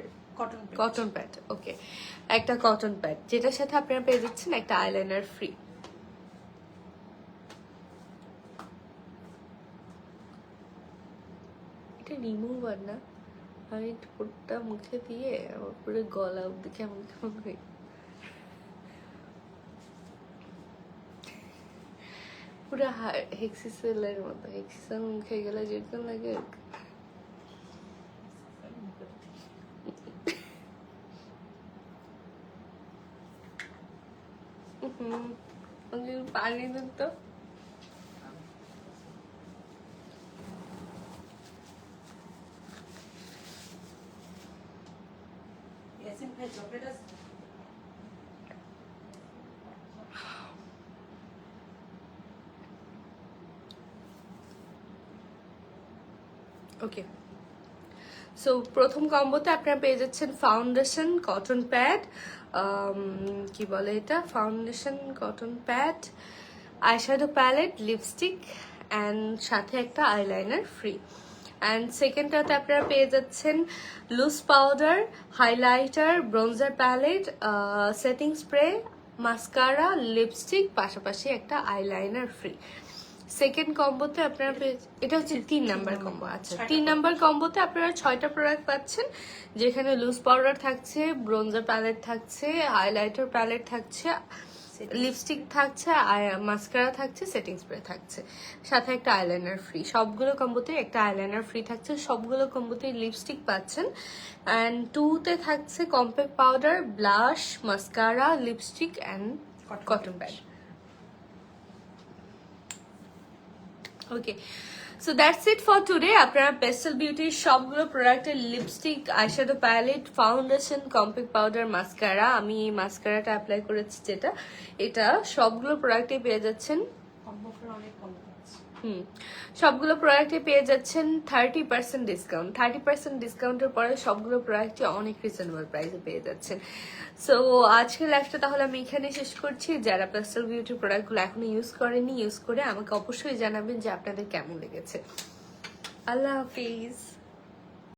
কটন প্যাড। ওকে, একটা কটন প্যাড, যেটার সাথে আপনারা পেয়ে যাচ্ছেন একটা আইলাইনার ফ্রি। এটা রিমুভার না, আমি ঠোঁটটা মুখে দিয়ে আমার পুরো গলা অব্দি কেমন কেমন হয়ে পুরো হেক্সিসেলের মতো, হেক্সিসেল মুখে গেলে যেরকম লাগে পানি দিন তো। ইয়াসিন ভাই চকলেট আছে? ওকে, সো প্রথম কম্বোতে আপনারা পেয়ে যাচ্ছেন ফাউন্ডেশন, কটন প্যাড, কি বলে এটা, foundation, cotton pad, eyeshadow palette, lipstick and সাথে একটা আইলাইনার ফ্রি। অ্যান্ড সেকেন্ডটাতে আপনারা পেয়ে যাচ্ছেন loose powder, highlighter, bronzer palette, setting spray, mascara, lipstick, পাশাপাশি একটা আইলাইনার ফ্রি। সেকেন্ড কম্বোতে আপনারা এটা হচ্ছে 3 নাম্বার কম্বো। আচ্ছা, 3 নাম্বার কম্বোতে আপনারা 6টা প্রোডাক্ট পাচ্ছেন, যেখানে লুজ পাউডার থাকছে, ব্রোঞ্জার প্যালেট থাকছে, হাইলাইটার প্যালেট থাকছে, লিপস্টিক থাকছে, মাস্কারা থাকছে, সেটিং স্প্রে থাকছে, সাথে একটা আইলাইনার ফ্রি। সবগুলো কম্বোতে একটা আইলাইনার ফ্রি থাকছে, সবগুলো কম্বোতে লিপস্টিক পাচ্ছেন। অ্যান্ড 2তে থাকছে compact powder, blush, mascara, lipstick and cotton pad. Okay, so that's it for today. আপনারা পেস্টেল বিউটির সবগুলো প্রোডাক্টের lipstick, eyeshadow palette, foundation, compact powder, mascara, আমি এই মাস্কারাটা অ্যাপ্লাই করেছি যেটা, এটা সবগুলো প্রোডাক্টে পেয়ে যাচ্ছেন। কম্বো অফার অনেক কম্বো আছে। সবগুলো প্রোডাক্টে পেয়ে যাচ্ছেন 30% ডিসকাউন্ট। 30% ডিসকাউন্টের পরে সবগুলো প্রোডাক্টই অনেক রিজনেবল প্রাইসে পেয়ে যাচ্ছেন। সো আজকের লাইফটা তাহলে আমি এখানে শেষ করছি। যারা পেস্টেল বিউটির প্রোডাক্টগুলো এখনো ইউজ করেনি, ইউজ করে আমাকে অবশ্যই জানাবেন যে আপনাদের কেমন লেগেছে। আল্লাহ হাফিজ।